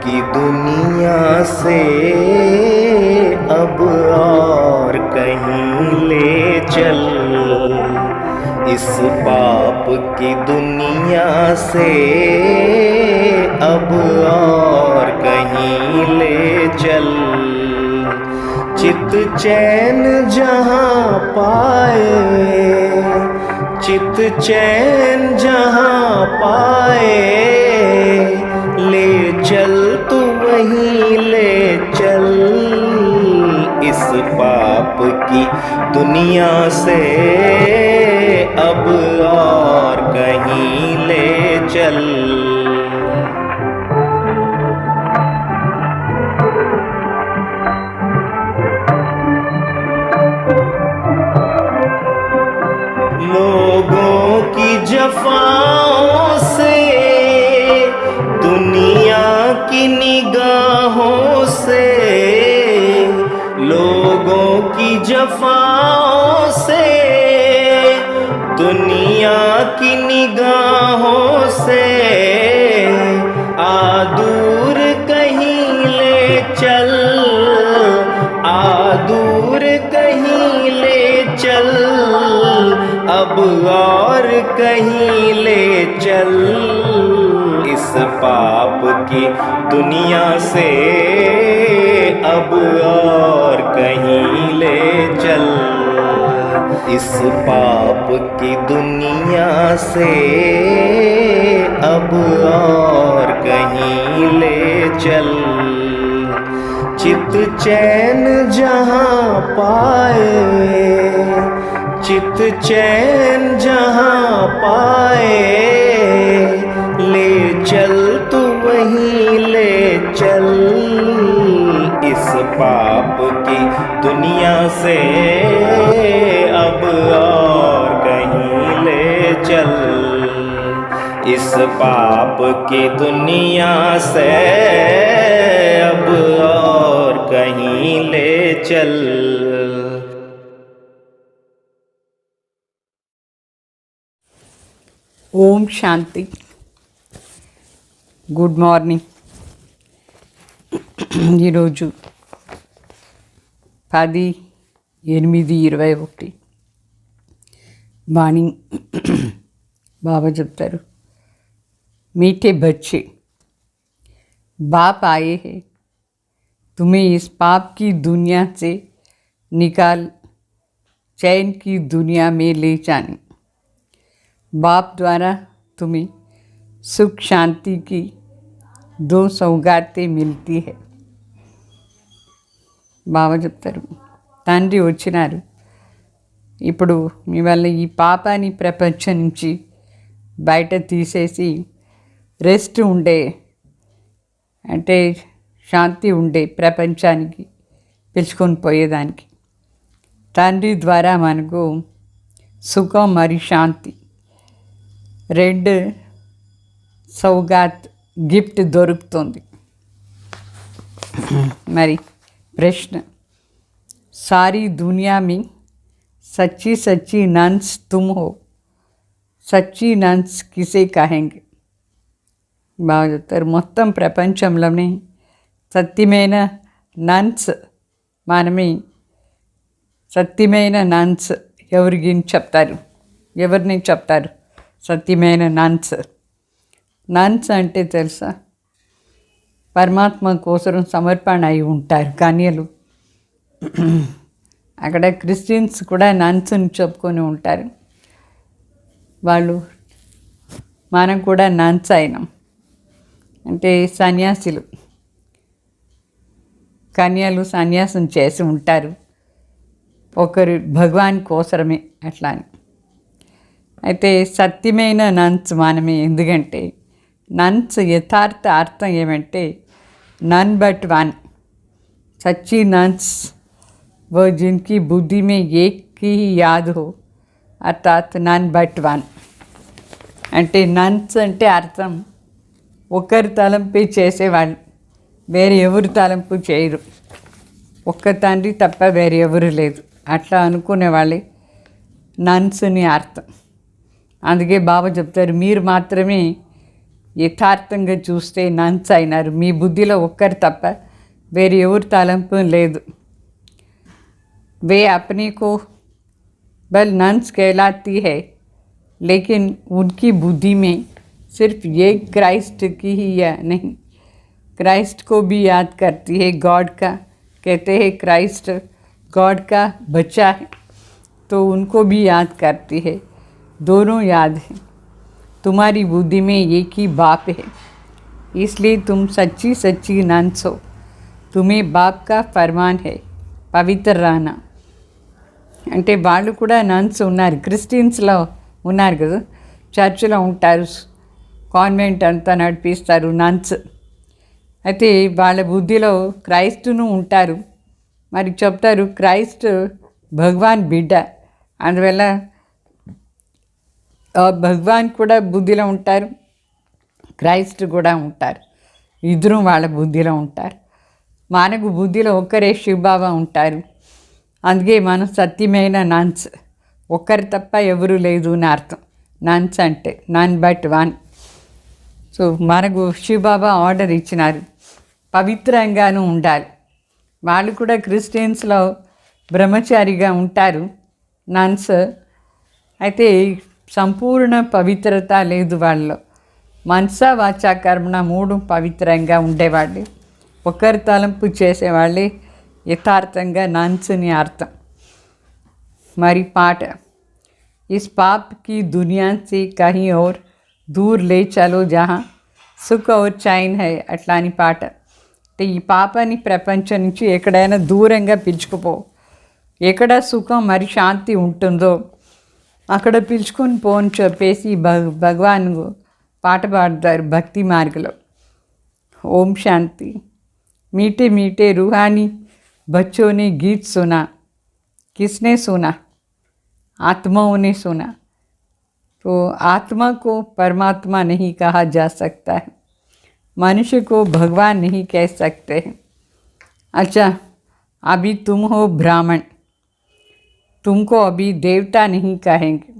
की दुनिया से अब और कहीं ले चल, इस पाप की दुनिया से अब और कहीं ले चल। चित चैन जहाँ पाए, चित चैन जहाँ पाए, ले चल तू वहीं ले चल, इस पाप की दुनिया से अब और कहीं ले चल। लोगों की जफाओं से, दुनिया की निगाहों से, लोगों की जफाओं से, दुनिया की निगाहों से, आ दूर कहीं ले चल, आ दूर कहीं ले चल, अब और कहीं ले चल, इस पाप की दुनिया से अब और कहीं ले चल, इस पाप की दुनिया से अब और कहीं ले चल। चित चैन जहाँ पाए, चित चैन जहाँ पाए, ले चल तू वहीं ले चल, इस पाप की दुनिया से अब और कहीं ले चल, इस पाप की दुनिया से अब और कहीं ले चल। ఓం శాంతి. Good morning. ఈరోజు 10/8/21 మార్నింగ్ బాబా చెప్తారు, मीठे बच्चे, बाप आए हैं तुम्हें इस पाप की दुनिया से निकाल चैन की दुनिया में ले जाने। बाप द्वारा तुम्हें सुख शांति की 2 सौगातें मिलती है. బాబా చెప్తారు, తండ్రి వచ్చినారు, ఇప్పుడు మీ వల్ల ఈ పాపాన్ని ప్రపంచం నుంచి బయట తీసేసి రెస్ట్ ఉండే, అంటే శాంతి ఉండే ప్రపంచానికి పిలుచుకొని పోయేదానికి తండ్రి ద్వారా మనకు సుఖం మరియు శాంతి 2 సౌగాత్ గిఫ్ట్ దొరుకుతుంది. మరి प्रश्न, सारी दुनिया में सच्ची सच्ची नंस तुम हो, सच्ची नंस किसे कहेंगे? బాగా చెప్తారు, మొత్తం ప్రపంచంలోనే సత్యమైన నన్స్ మనమే. సత్యమైన నన్స్ ఎవరికి చెప్తారు? ఎవరిని చెప్తారు సత్యమైన నన్స్? నన్స్ అంటే తెలుసా? పరమాత్మ కోసం సమర్పణ అయి ఉంటారు కన్యలు. అక్కడ క్రిస్టియన్స్ కూడా నన్స్ని చెప్పుకొని ఉంటారు. వాళ్ళు మనం కూడా నన్స్ అయినాం, అంటే సన్యాసులు. కన్యలు సన్యాసం చేసి ఉంటారు, ఒకరు భగవాన్ కోసమే అట్లా అని. అయితే సత్యమైన నన్స్ మనమే. ఎందుకంటే నన్స్ యథార్థ అర్థం ఏమంటే नन बट वन, सच्ची नंस वो जिनकी बुद्धि में एक की ही याद हो, अर्थात नन बट वन. అంటే నన్స్ అంటే అర్థం ఒకరి తలంపే చేసేవాళ్ళు, వేరే ఎవరు తలంపు చేయరు. ఒక్క తండ్రి తప్ప వేరే ఎవరు లేదు, అట్లా అనుకునే వాళ్ళే నన్స్ అని అర్థం. అందుకే బాబా చెప్తారు, మీరు మాత్రమే యథార్థంగా చూస్తే నన్స్ అయినారు. మీ బుద్ధిలో ఒక్కరు తప్ప వేరే ఎవరు తలంపు లేదు. वे अपने को बल नंस कहलाती है, लेकिन उनकी बुद्धि में सिर्फ ये क्राइस्ट की ही या नहीं, क्राइस्ट को भी याद करती है. गॉड का कहते हैं क्राइस्ट गॉड का बच्चा है, तो उनको भी याद करती है. दोनों याद हैं. तुम्हारी बुद्धि में एक ही बाप है, इसलिए तुम सच्ची सच्ची नंस हो. तुम्हें बाप का फरमान है पवित्र रहना. అంటే వాళ్ళు కూడా నన్స్ ఉన్నారు, క్రిస్టియన్స్లో ఉన్నారు కదా, చర్చిలో ఉంటారు, కాన్వెంట్ అంతా నడిపిస్తారు నన్స్. అయితే వాళ్ళ బుద్ధిలో క్రైస్తును ఉంటారు. మరి చెప్తారు క్రైస్ట్ భగవాన్ బిడ్డ, అందువల్ల భగవాన్ కూడా బుద్ధిలో ఉంటారు, క్రైస్ట్ కూడా ఉంటారు. ఇద్దరు వాళ్ళ బుద్ధిలో ఉంటారు. మనకు బుద్ధిలో ఒక్కరే శివబాబా ఉంటారు. అందుకే మనం సత్యమైన నన్స్, ఒక్కరు తప్ప ఎవరు లేదు అని అర్థం. నన్స్ అంటే నన్ బట్ వన్. సో మనకు శివబాబా ఆర్డర్ ఇచ్చినారు పవిత్రంగానూ ఉండాలి. వాళ్ళు కూడా క్రిస్టియన్స్లో బ్రహ్మచారిగా ఉంటారు నన్స్. అయితే సంపూర్ణ పవిత్రత లేదు వాళ్ళలో. మనస వాచ కర్మణ 3 పవిత్రంగా ఉండేవాళ్ళు. ఒకరి తలంపు చేసేవాళ్ళే యథార్థంగా నన్స్ అని అర్థం. మరి పాట, इस पाप की दुनिया से कहीं और दूर ले चलो जहाँ సుఖ और చైన్ है అట్లా అని పాట. అంటే ఈ పాపాన్ని ప్రపంచం నుంచి ఎక్కడైనా దూరంగా పిలుచుకుపో, ఎక్కడ సుఖం మరి శాంతి ఉంటుందో అక్కడ పిలుచుకొని పోని చెప్పేసి భగవాన్ పాట పాడతారు భక్తి మార్గంలో. ఓం శాంతి. मीठे मीठे रूहानी बच्चों ने गीत सुना, किसने सुना? आत्माओं ने सुना. तो आत्मा को परमात्मा नहीं कहा जा सकता है, मनुष्य को भगवान नहीं कह सकते हैं. अच्छा, अभी तुम हो ब्राह्मण, तुमको अभी देवता नहीं कहेंगे.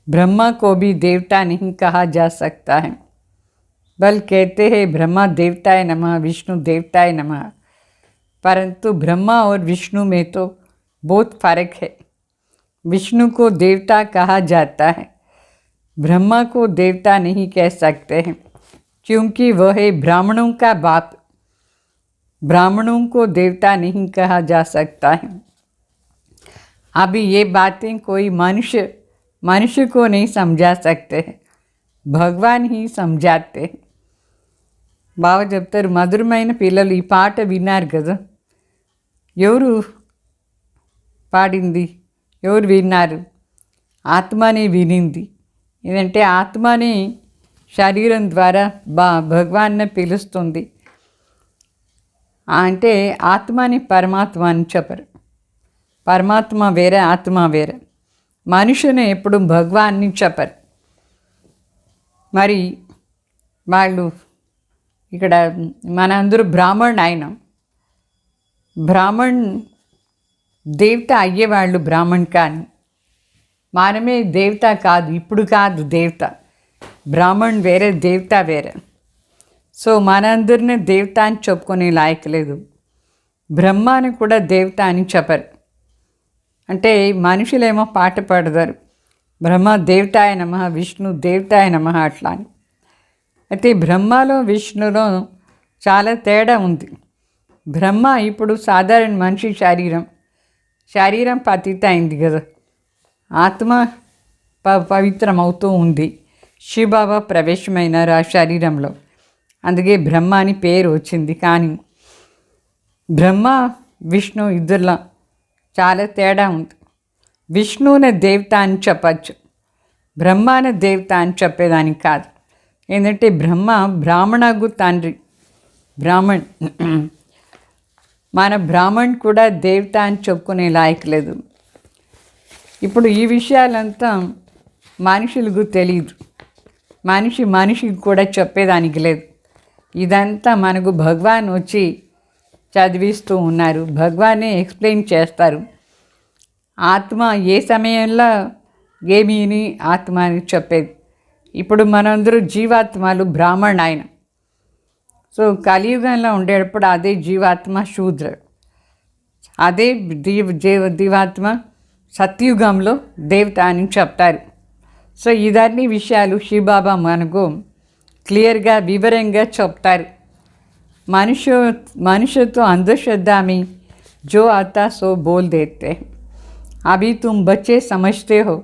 ब्रह्मा को भी देवता नहीं कहा जा सकता है, बल कहते हैं ब्रह्मा देवताय नमः, विष्णु देवताय नमः. परंतु ब्रह्मा और विष्णु में तो बहुत फर्क है. विष्णु को देवता कहा जाता है, ब्रह्मा को देवता नहीं कह सकते हैं, क्योंकि वह है ब्राह्मणों का बाप. ब्राह्मणों को देवता नहीं कहा जा सकता है. अभी ये बातें कोई मनुष्य को नहीं समझा सकते हैं, भगवान ही समझाते हैं. బాగా చెప్తారు. మధురమైన పిల్లలు ఈ పాట విన్నారు కదా, ఎవరు పాడింది, ఎవరు విన్నారు? ఆత్మనే వినింది. ఏంటంటే ఆత్మనే శరీరం ద్వారా భగవాన్ని పిలుస్తుంది. అంటే ఆత్మని పరమాత్మ అని చెప్పరు. పరమాత్మ వేరే, ఆత్మ వేరే. మనుషుని ఎప్పుడు భగవాన్ని చెప్పరు. మరి వాళ్ళు ఇక్కడ మనందరూ బ్రాహ్మణ్ అయినాం. బ్రాహ్మణ్ దేవత అయ్యేవాళ్ళు బ్రాహ్మణ్, కానీ మనమే దేవత కాదు, ఇప్పుడు కాదు దేవత. బ్రాహ్మణ్ వేరే, దేవత వేరే. సో మనందరినీ దేవత అని చెప్పుకునే లాయక లేదు. బ్రహ్మాని కూడా దేవత అని చెప్పరు. అంటే మనుషులేమో పాట పాడతారు, బ్రహ్మ దేవతాయ నమః, విష్ణు దేవతాయ నమః అట్లా అని. అయితే బ్రహ్మలో విష్ణులో చాలా తేడా ఉంది. బ్రహ్మ ఇప్పుడు సాధారణ మనిషి శరీరం పతిత అయింది కదా, ఆత్మ పవిత్రమవుతూ ఉంది. శివబాబా ప్రవేశమైనారు ఆ శరీరంలో, అందుకే బ్రహ్మ అని పేరు వచ్చింది. కానీ బ్రహ్మ విష్ణు ఇద్దరిలో చాలా తేడా ఉంది. విష్ణువుని దేవత అని చెప్పచ్చు, బ్రహ్మని దేవత అని చెప్పేదానికి కాదు. ఏంటంటే బ్రహ్మ బ్రాహ్మణకు తండ్రి, బ్రాహ్మణ్. మన బ్రాహ్మణ్ కూడా దేవత అని చెప్పుకునే లాయక లేదు. ఇప్పుడు ఈ విషయాలంతా మనుషులకు తెలియదు, మనిషికి కూడా చెప్పేదానికి లేదు. ఇదంతా మనకు భగవాన్ వచ్చి చదివిస్తూ ఉన్నారు, భగవానే ఎక్స్ప్లెయిన్ చేస్తారు. ఆత్మ ఏ సమయంలో ఏమీని ఆత్మ అని చెప్పేది. ఇప్పుడు మనందరూ జీవాత్మలు బ్రాహ్మణ ఆయన. సో కలియుగంలో ఉండేటప్పుడు అదే జీవాత్మ శూద్రుడు, అదే జీవాత్మ సత్యుగంలో దేవత అని చెప్తారు. సో ఇదన్నీ విషయాలు శివబాబా మనకు క్లియర్గా వివరంగా చెప్తారు. मनुष्य तो अंधश्रद्धा में जो आता सो बोल देते हैं. अभी तुम बच्चे समझते हो,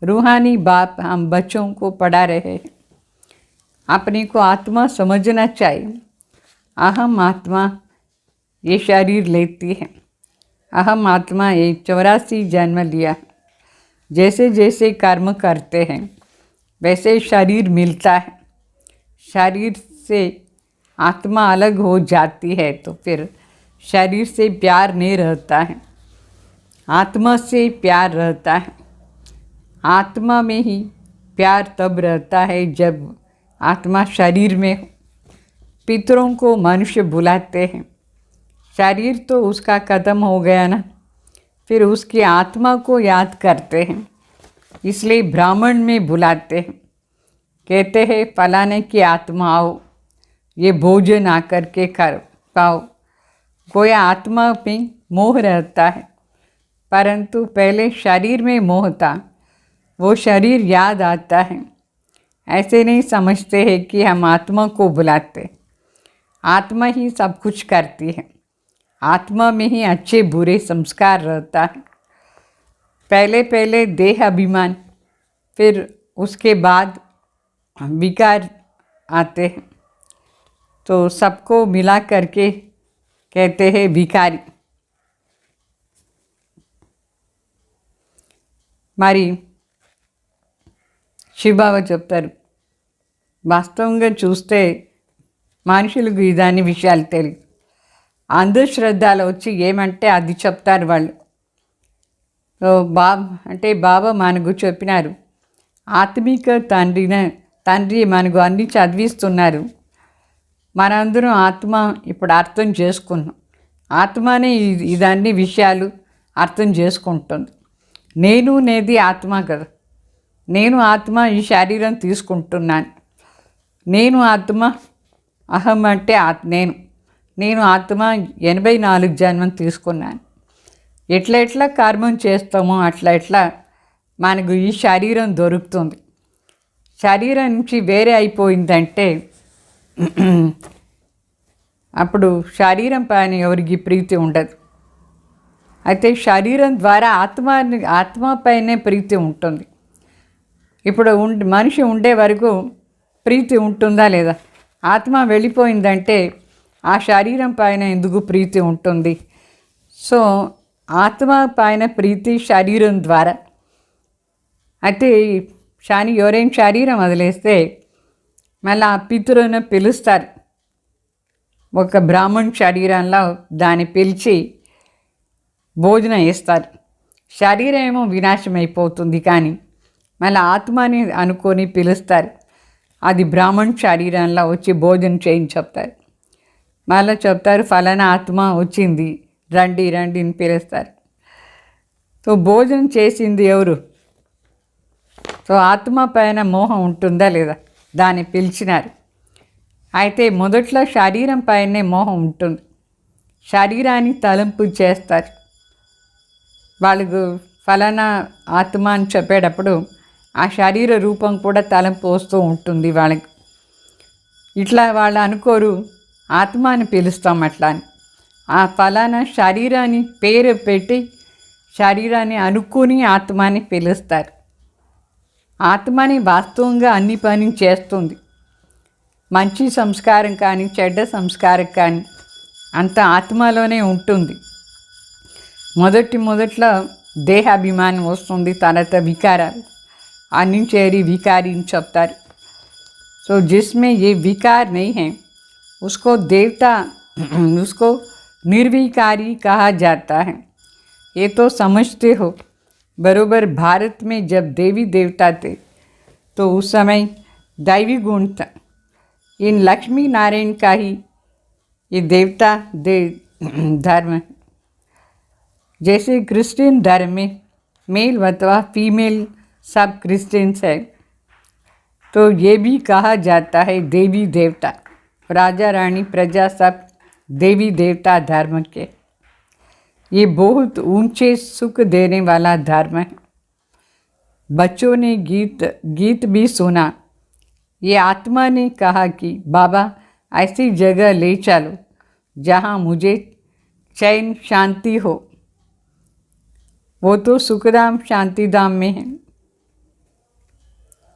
रूहानी बाप हम बच्चों को पढ़ा रहे हैं. अपने को आत्मा समझना चाहिए. अहम आत्मा ये शरीर लेती है. अहम आत्मा ये 84 जन्म लिया. जैसे जैसे कर्म करते हैं वैसे शरीर मिलता है. शरीर से आत्मा अलग हो जाती है तो फिर शरीर से प्यार नहीं रहता है, आत्मा से प्यार रहता है. आत्मा में ही प्यार तब रहता है जब आत्मा शरीर में हो. पितरों को मनुष्य बुलाते हैं. शरीर तो उसका ख़त्म हो गया ना, फिर उसकी आत्मा को याद करते हैं, इसलिए ब्राह्मण में बुलाते हैं. कहते हैं फलाने की आत्मा आओ, ये भोजन आकर के खाओ. कोई आत्मा में मोह रहता है, परंतु पहले शरीर में मोह था, वो शरीर याद आता है. ऐसे नहीं समझते हैं कि हम आत्मा को बुलाते. आत्मा ही सब कुछ करती है. आत्मा में ही अच्छे बुरे संस्कार रहता है. पहले पहले देह अभिमान, फिर उसके बाद विकार आते हैं. तो सबको मिला करके कहते हैं भिखारी. మరి శివబాబా చెప్తారు, వాస్తవంగా చూస్తే మనుషులకు ఇదాని విషయాలు తెలియదు. అంధశ్రద్ధలు వచ్చి ఏమంటే అది చెప్తారు వాళ్ళు. బాబా మనకు చెప్పినారు, ఆత్మిక తండ్రి మనకు అన్ని చదివిస్తున్నారు. మనందరం ఆత్మ ఇప్పుడు అర్థం చేసుకున్నాం. ఆత్మనే ఇదన్ని విషయాలు అర్థం చేసుకుంటుంది. నేను నేది ఆత్మ కదా. నేను ఆత్మ ఈ శరీరం తీసుకుంటున్నాను. నేను ఆత్మ, అహం అంటే నేను ఆత్మ 84 జన్మం తీసుకున్నాను. ఎట్లా కర్మం చేస్తామో అట్లా మనకు ఈ శరీరం దొరుకుతుంది. శరీరం నుంచి వేరే అయిపోయిందంటే అప్పుడు శరీరం పైన ఎవరికి ప్రీతి ఉండదు. అయితే శరీరం ద్వారా ఆత్మ పైనే ప్రీతి ఉంటుంది. ఇప్పుడు మనిషి ఉండే వరకు ప్రీతి ఉంటుందా లేదా? ఆత్మ వెళ్ళిపోయిందంటే ఆ శరీరం పైన ఎందుకు ప్రీతి ఉంటుంది? సో ఆత్మ పైన ప్రీతి శరీరం ద్వారా. అయితే ఎవరైనా శరీరం వదిలేస్తే మళ్ళీ ఆ పితరులను పిలుస్తారు. ఒక బ్రాహ్మణ శరీరంలో దాన్ని పిలిచి భోజనం ఇస్తారు. శరీరం ఏమో వినాశం అయిపోతుంది, కానీ మళ్ళీ ఆత్మని అనుకొని పిలుస్తారు. అది బ్రాహ్మణ శరీరంలో వచ్చి భోజనం చేయని చెప్తారు. మళ్ళీ చెప్తారు ఫలానా ఆత్మ వచ్చింది, రండి అని పిలుస్తారు. సో భోజనం చేసింది ఎవరు? సో ఆత్మ పైన మోహం ఉంటుందా లేదా? దాన్ని పిలిచినారు. అయితే మొదట్లో శరీరం పైనే మోహం ఉంటుంది. శరీరాన్ని తలంపు చేస్తారు. వాళ్ళకు ఫలానా ఆత్మ అని చెప్పేటప్పుడు ఆ శరీర రూపం కూడా తలంపు వస్తూ ఉంటుంది వాళ్ళకి. ఇట్లా వాళ్ళు అనుకోరు ఆత్మ అని పిలుస్తాం అట్లా అని. ఆ ఫలానా శరీరాన్ని పేరు పెట్టి శరీరాన్ని అనుకుని ఆత్మని పిలుస్తారు. ఆత్మని వాస్తవంగా అన్ని పని చేస్తుంది. మంచి సంస్కారం కానీ చెడ్డ సంస్కారం కానీ అంత ఆత్మలోనే ఉంటుంది. మొదట్లో దేహాభిమానం వస్తుంది, తర్వాత వికారాలు అన్ని చేరి విकारी చెప్తారు. సో जिसमें ये विकार नहीं है उसको देवता उसको निर्विकारी कहा जाता है. ये तो समझते हो. बरोबर भारत में जब देवी देवता थे तो उस समय दैवी गुण था. इन लक्ष्मी नारायण का ही ये देवता धर्म. जैसे क्रिश्चियन धर्म में मेल अथवा फीमेल सब क्रिश्चियंस है. तो ये भी कहा जाता है देवी देवता, राजा रानी प्रजा सब देवी देवता धर्म के। ये बहुत ऊंचे सुख देने वाला धर्म है। बच्चों ने गीत भी सुना। ये आत्मा ने कहा कि बाबा ऐसी जगह ले चलो जहाँ मुझे चैन शांति हो। वो तो सुखधाम शांतिधाम में है,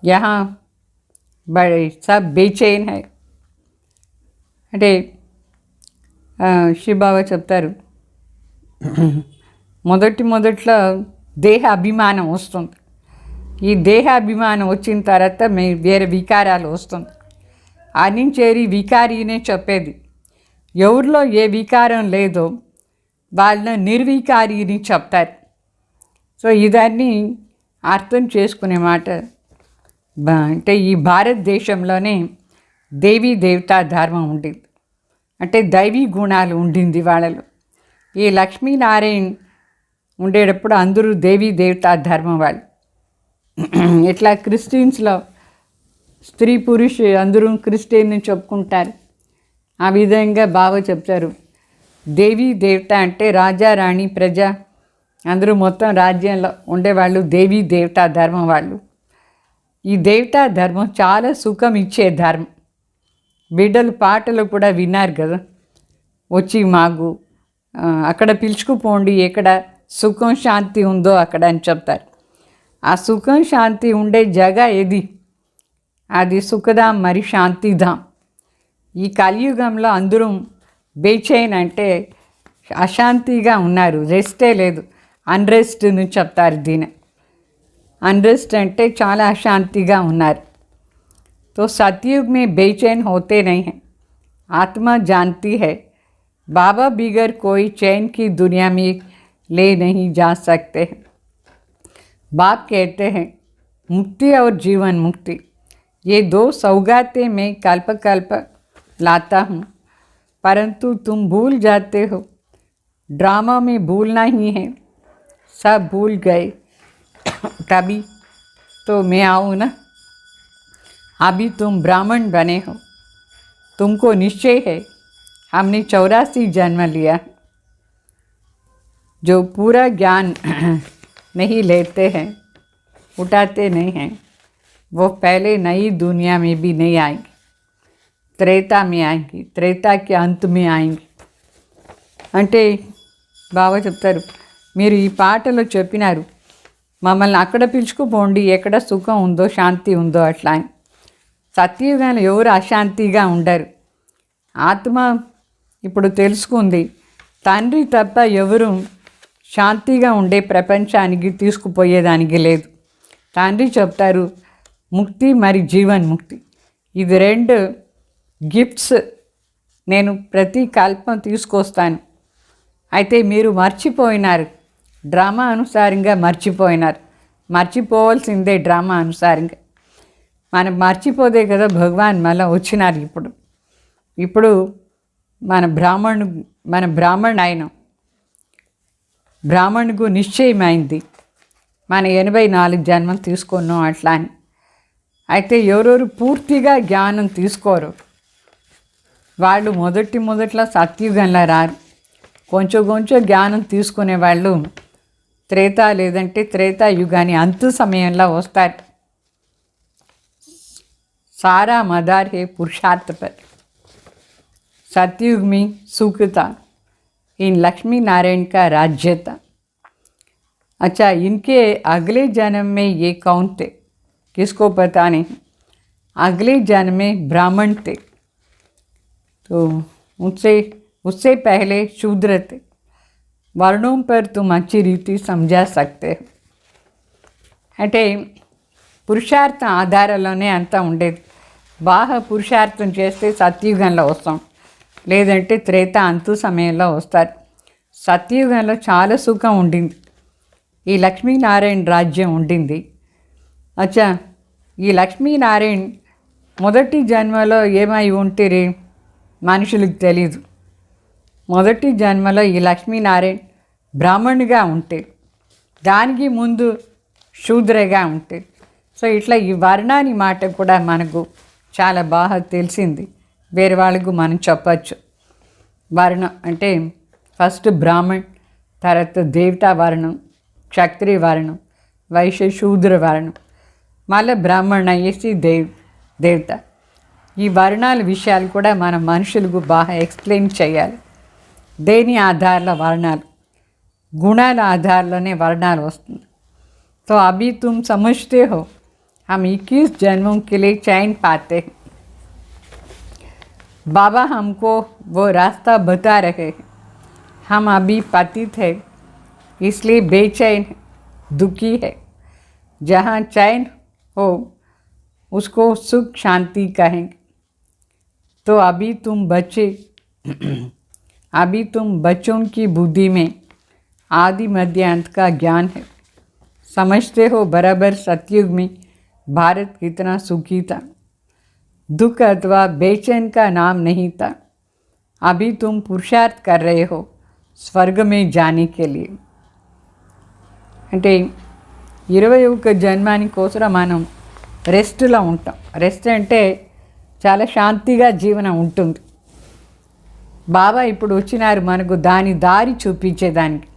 यहाँ बड़े सब बेचैन है। అంటే శివబాబా చెప్తారు, మొదట్లో దేహ అభిమానం వస్తుంది. ఈ దేహ అభిమానం వచ్చిన తర్వాత వేరే వికారాలు వస్తుంది. అనించేరి వికారీనే చెప్పేది. ఎవరిలో ఏ వికారం లేదో వాళ్ళని నిర్వికారిని చెప్తారు. సో ఇదాన్ని అర్థం చేసుకునే మాట. అంటే ఈ భారతదేశంలోనే దేవీ దేవతా ధర్మం ఉండింది, అంటే దైవీ గుణాలు ఉండింది వాళ్ళలో. ఈ లక్ష్మీనారాయణ ఉండేటప్పుడు అందరూ దేవీ దేవతా ధర్మం వాళ్ళు. ఇట్లా క్రిస్టియన్స్లో స్త్రీ పురుష అందరూ క్రిస్టియన్ని చెప్పుకుంటారు. ఆ విధంగా బాగా చెప్తారు. దేవీ దేవత అంటే రాజా రాణి ప్రజ అందరూ మొత్తం రాజ్యంలో ఉండేవాళ్ళు దేవీ దేవతా ధర్మం వాళ్ళు. ఈ దేవతా ధర్మం చాలా సుఖం ఇచ్చే ధర్మం. బిడ్డలు పాటలు కూడా విన్నారు కదా, వచ్చి మాకు అక్కడ పిలుచుకుపోండి, ఎక్కడ సుఖం శాంతి ఉందో అక్కడ అని చెప్తారు. ఆ సుఖం శాంతి ఉండే జగ ఏది? అది సుఖధాం మరి శాంతిధాం. ఈ కలియుగంలో అందరూ బేచైన్ అంటే అశాంతిగా ఉన్నారు, రెస్టే లేదు, అన్రెస్ట్ అని చెప్తారు దీని. అన్రెస్ట్ అంటే చాలా అశాంతిగా ఉన్నారు. तो सतयुग में बेचैन होते नहीं हैं। आत्मा जानती है बाबा बिगर कोई चैन की दुनिया में ले नहीं जा सकते हैं। बाप कहते हैं मुक्ति और जीवन मुक्ति ये दो सौगातें मैं कल्प कल्प लाता हूँ, परंतु तुम भूल जाते हो। ड्रामा में भूलना ही है, सब भूल गए तभी तो मैं आऊँ ना। अभी तुम ब्राह्मण बने हो, तुमको निश्चय है हमने 84 जन्म लिया। जो पूरा ज्ञान नहीं लेते हैं, उठाते नहीं हैं, वो पहले नई दुनिया में भी नहीं आएंगे, त्रेता में आएंगी, त्रेता के अंत में आएंगी. అంటే బాగా చెప్తారు, మీరు ఈ పాటలో చెప్పినారు మమ్మల్ని అక్కడ పిలుచుకుపోండి ఎక్కడ సుఖం ఉందో శాంతి ఉందో అట్లా అని. సత్యయుగాలు ఎవరు అశాంతిగా ఉండరు. ఆత్మ ఇప్పుడు తెలుసుకుంది, తండ్రి తప్ప ఎవరు శాంతిగా ఉండే ప్రపంచానికి తీసుకుపోయేదానికి లేదు. తండ్రి చెప్తారు ముక్తి మరి జీవన్ ముక్తి, ఇది రెండు గిఫ్ట్స్ నేను ప్రతి కల్పం తీసుకొస్తాను. అయితే మీరు మర్చిపోయినారు, డ్రామా అనుసారంగా మర్చిపోయినారు. మర్చిపోవాల్సిందే డ్రామా అనుసారంగా. మనం మర్చిపోతే కదా భగవాన్ మళ్ళీ వచ్చినారు. ఇప్పుడు మన బ్రాహ్మణ్ అయినాం, బ్రాహ్మణుకు నిశ్చయమైంది మన 84 జన్మం తీసుకున్నాం అట్లా అని. అయితే ఎవరెవరు పూర్తిగా జ్ఞానం తీసుకోరు వాళ్ళు మొదట్లో సత్యుగంలో రారు. కొంచెం జ్ఞానం తీసుకునే వాళ్ళు త్రేతా లేదంటే త్రేతాయుగాని అంత సమయంలో వస్తారు. सारा मदार है पुरुषार्थ पर। सतयुग में सुख था, इन लक्ष्मी नारायण का राज्य था। अच्छा, इनके अगले जन्म में ये कौन थे किसको पता नहीं. अगले जन्म में ब्राह्मण थे, तो उससे पहले शूद्र थे. वर्णों पर तुम अच्छी रीति समझा सकते हो. అంటే పురుషార్థం ఆధారాల్లోనే అంతా ఉండేది. బాగా పురుషార్థం చేస్తే సత్యుగంలో వస్తాం, లేదంటే త్రేత అంతు సమయంలో వస్తారు. సత్యుగంలో చాలా సుఖం ఉండింది, ఈ లక్ష్మీనారాయణ రాజ్యం ఉండింది. అచ్చా, ఈ లక్ష్మీనారాయణ మొదటి జన్మలో ఏమై ఉంటే మనుషులకు తెలీదు. మొదటి జన్మలో ఈ లక్ష్మీనారాయణ బ్రాహ్మణుగా ఉంటే, దానికి ముందు శూద్రగా ఉంటే, సో ఇట్లా ఈ వర్ణాని మాట కూడా మనకు చాలా బాగా తెలిసింది. వేరే వాళ్ళకు మనం చెప్పచ్చు. వర్ణం అంటే ఫస్ట్ బ్రాహ్మణ్, తర్వాత దేవతా వర్ణం, క్షత్రియ వర్ణం, వైశ్య శూద్ర వర్ణం, మళ్ళీ బ్రాహ్మణ్ అయ్యేసి దేవత. ఈ వర్ణాల విషయాలు కూడా మనం మనుషులకు బాగా ఎక్స్ప్లెయిన్ చేయాలి. దేని ఆధారంలో వర్ణాలు, గుణాల ఆధారంలోనే వర్ణాలు వస్తుంది. तो अभी तुम समझते हो हम 21 जन्मों के लिए चैन पाते हैं. बाबा हमको वो रास्ता बता रहे हैं. हम अभी पतित है, इसलिए बेचैन है, दुखी है. जहाँ चैन हो उसको सुख शांति कहेंगे. तो अभी तुम बच्चों की बुद्धि में आदि मध्य अंत का ज्ञान है. समझते हो बराबर सतयुग में भारत कितना सुखी था. दुख अथवा बेचैन का नाम नहीं था. अभी तुम पुरुषार्थ कर रहे हो स्वर्ग में जाने के लिए. అంటే 21 జన్మాని కోసం మనం రెస్ట్లో ఉంటాం. రెస్ట్ అంటే చాలా శాంతిగా జీవనం ఉంటుంది. బాబా ఇప్పుడు వచ్చినారు మనకు దాని దారి చూపించేదానికి.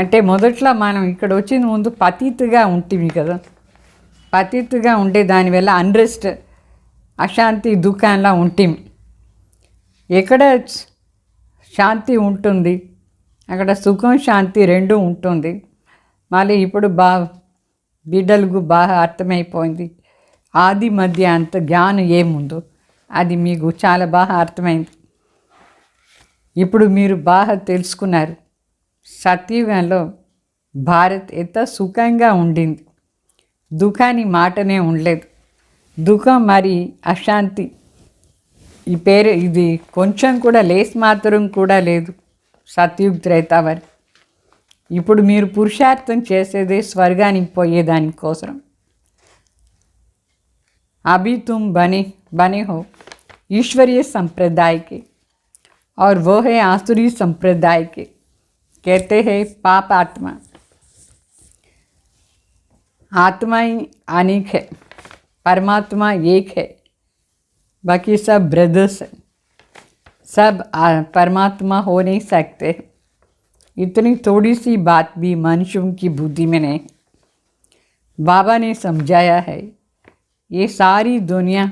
అంటే మొదట్లో మనం ఇక్కడ వచ్చిన ముందు పతితుగా ఉంటుంది కదా. పతితుగా ఉంటే దానివల్ల అన్రెస్ట్, అశాంతి, దుఃఖంలా ఉంటుంది. ఎక్కడ శాంతి ఉంటుంది అక్కడ సుఖం శాంతి రెండు ఉంటుంది. మళ్ళీ ఇప్పుడు బిడ్డలకు బాగా అర్థమైపోయింది. ఆది మధ్య అంత జ్ఞానం ఏముందో అది మీకు చాలా బాగా అర్థమైంది. ఇప్పుడు మీరు బాగా తెలుసుకున్నారు. సత్యుగంలో భారత్ ఎంత సుఖంగా ఉండింది. దుఃఖాన్ని మాటనే ఉండలేదు. దుఃఖం మరి అశాంతి ఇది కొంచెం కూడా లేస్ మాత్రం కూడా లేదు సత్యుగ్ త్రేతావరి. ఇప్పుడు మీరు పురుషార్థం చేసేదే స్వర్గానికి పోయేదానికోసం. अभी तुम बने हो ईश्वरीय संप्रदाय के और वो है आसुरी संप्रदाय के. कहते हैं पाप आत्मा. आत्मा ही अनेक है, परमात्मा एक है, बाकी सब ब्रदर्स हैं. सब परमात्मा हो नहीं सकते. इतनी थोड़ी सी बात भी मनुष्यों की बुद्धि में नहीं. बाबा ने समझाया है ये सारी दुनिया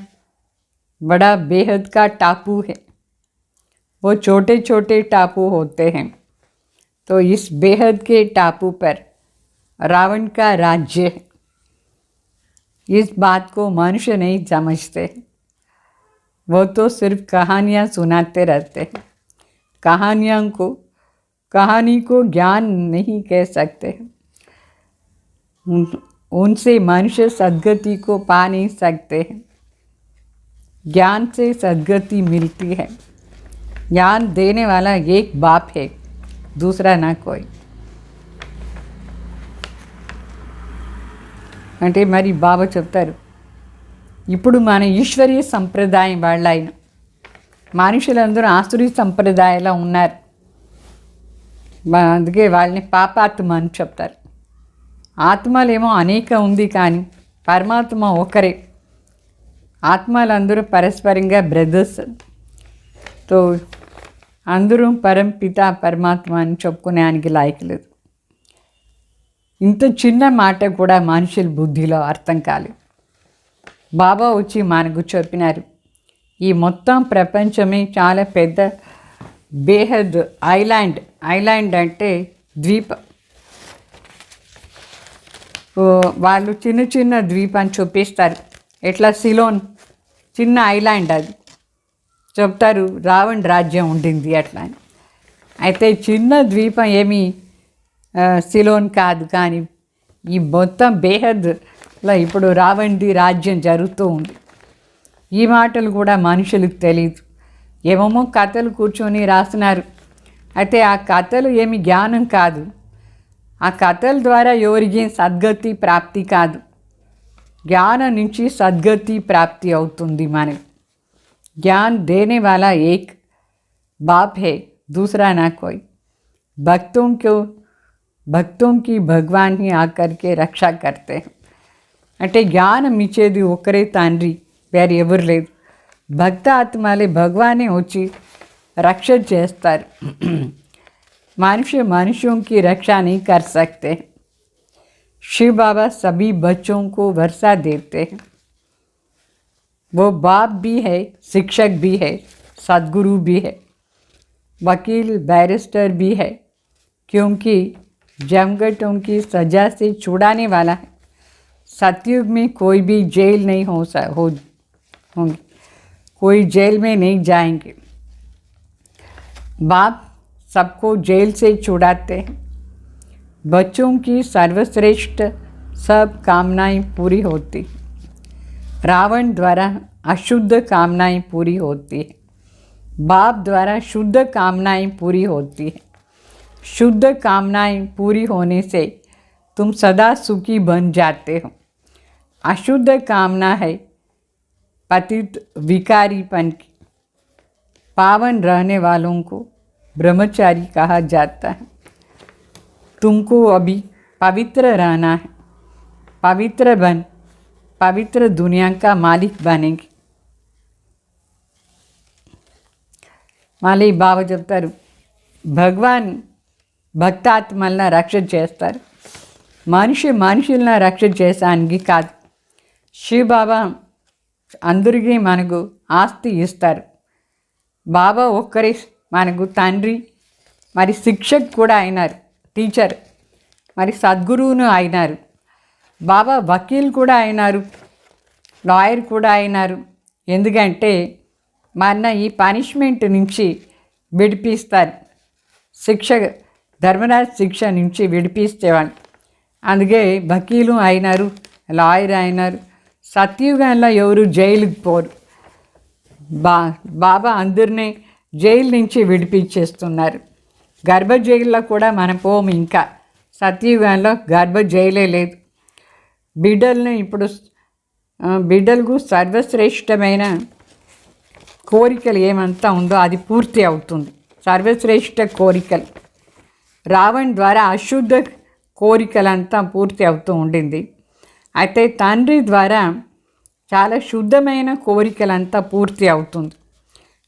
बड़ा बेहद का टापू है. वो छोटे छोटे टापू होते हैं. तो इस बेहद के टापू पर रावण का राज्य है. इस बात को मनुष्य नहीं समझते. वो तो सिर्फ कहानियाँ सुनाते रहते हैं. कहानी को ज्ञान नहीं कह सकते. उनसे मनुष्य सद्गति को पा नहीं सकते हैं. ज्ञान से सद्गति मिलती है. ज्ञान देने वाला एक बाप है, दूसरा ना कोई. అంటే మరి బాబా చెప్తారు ఇప్పుడు మన ఈశ్వరీయ సంప్రదాయం వాళ్ళైన మనుషులందరూ ఆసురీ సంప్రదాయంలో ఉన్నారు. అందుకే వాళ్ళని పాపాత్మ అని చెప్తారు. ఆత్మలేమో అనేక ఉంది కానీ పరమాత్మ ఒకరే. ఆత్మలందరూ పరస్పరంగా బ్రదర్స్. తో అందరూ పరంపిత పరమాత్మ అని చెప్పుకునేదానికి లాయకలేదు. ఇంత చిన్న మాట కూడా మనుషుల బుద్ధిలో అర్థం కాలేదు. బాబా వచ్చి మనకు చెప్పినారు ఈ మొత్తం ప్రపంచమే చాలా పెద్ద బేహద్ ఐలాండ్. ఐలాండ్ అంటే ద్వీపం. వాళ్ళు చిన్న చిన్న ద్వీపాన్ని చూపిస్తారు. ఎట్లా సిలోన్ చిన్న ఐలాండ్ అది చెప్తారు. రావణ్ రాజ్యం ఉండింది అట్లా అని. అయితే చిన్న ద్వీపం ఏమీ సిలోన్ కాదు. కానీ ఈ మొత్తం బేహద్లో ఇప్పుడు రావణ్ది రాజ్యం జరుగుతూ ఉంది. ఈ మాటలు కూడా మనుషులకు తెలియదు. ఏమేమో కథలు కూర్చొని రాస్తున్నారు. అయితే ఆ కథలు ఏమి జ్ఞానం కాదు. ఆ కథల ద్వారా ఎవరికి సద్గతి ప్రాప్తి కాదు. జ్ఞానం నుంచి సద్గతి ప్రాప్తి అవుతుంది మనకి. ज्ञान देने वाला एक बाप है, दूसरा ना कोई. भक्तों की भगवान ही आकर के रक्षा करते हैं. అంటే జ్ఞానం ఇచ్చేది ఒక్కరే తండ్రి, వేరే ఎవరు లేదు. భక్త ఆత్మలే భగవానే వచ్చి రక్ష చేస్తారు. मनुष्यों की रक्षा नहीं कर सकते. शिव बाबा सभी बच्चों को वर्षा देते हैं. वो बाप भी है, शिक्षक भी है, सद्गुरु भी है, वकील बैरिस्टर भी है, क्योंकि जमघटों की सजा से छुड़ाने वाला है. सतयुग में कोई भी जेल नहीं होंगे, कोई जेल में नहीं जाएंगे. बाप सबको जेल से छुड़ाते हैं. बच्चों की सर्वश्रेष्ठ सब कामनाएं पूरी होती. रावण द्वारा अशुद्ध कामनाएं पूरी होती है. बाप द्वारा शुद्ध कामनाएं पूरी होती है. शुद्ध कामनाएं पूरी होने से तुम सदा सुखी बन जाते हो. अशुद्ध कामना है पतित विकारीपन की. पावन रहने वालों को ब्रह्मचारी कहा जाता है. तुमको अभी पवित्र रहना है. पवित्र बन पवित्र दुनिया का मालिक बनेंगे. మళ్ళీ బాబా చెప్తారు, భగవాన్ భక్తాత్మలను రక్షణ చేస్తారు, మనుషులను రక్షణ చేసానికి కాదు. శివ బాబా అందరికీ మనకు ఆస్తి ఇస్తారు. బాబా ఒక్కరే మనకు తండ్రి, మరి శిక్షక్ కూడా అయినారు, టీచర్, మరి సద్గురువును అయినారు. బాబా వకీల్ కూడా అయినారు, లాయర్ కూడా అయినారు. ఎందుకంటే మన ఈ పనిష్మెంట్ నుంచి విడిపిస్తారు. ధర్మరాజ్ శిక్ష నుంచి విడిపిస్తేవాళ్ళు. అందుకే వకీలు అయినారు, లాయర్ అయినారు. సత్యుగంలో ఎవరు జైలుకి పోరు. బాబా అందరినీ జైలు నుంచి విడిపించేస్తున్నారు. గర్భ జైల్లో కూడా మనం పోము. ఇంకా సత్యుగంలో గర్భ జైలే లేదు. బిడ్డలను ఇప్పుడు బిడ్డలకు సర్వశ్రేష్టమైన కోరికలు ఏమంతా ఉందో అది పూర్తి అవుతుంది. సర్వశ్రేష్ఠ కోరికలు. రావణ్ ద్వారా అశుద్ధ కోరికలంతా పూర్తి అవుతూ ఉండింది. అయితే తండ్రి ద్వారా చాలా శుద్ధమైన కోరికలంతా పూర్తి అవుతుంది.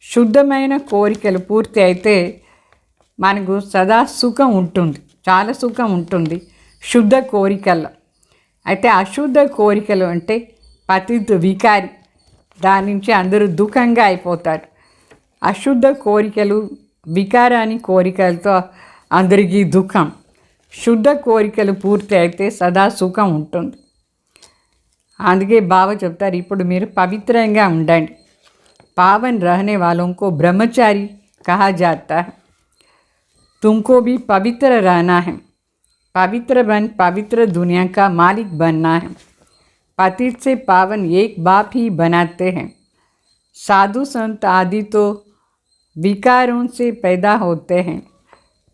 శుద్ధమైన కోరికలు పూర్తి అయితే మనకు సదా సుఖం ఉంటుంది, చాలా సుఖం ఉంటుంది శుద్ధ కోరికల్లో. అయితే అశుద్ధ కోరికలు అంటే పతిత్ వికారి, దాని నుంచి అందరూ దుఃఖంగా అయిపోతారు. అశుద్ధ కోరికలు, వికారాని కోరికలతో అందరికీ దుఃఖం. శుద్ధ కోరికలు పూర్తి అయితే సదా సుఖం ఉంటుంది. అందుకే బాబా చెప్తారు, ఇప్పుడు మీరు పవిత్రంగా ఉండండి. पावन रहने वालों को ब्रह्मचारी कहा जाता है. तुमको भी पवित्र रहना है. पवित्र बन पवित्र दुनिया का मालिक बनना है. पतित से पावन एक बाप ही बनाते हैं. साधु संत आदि तो विकारों से पैदा होते हैं.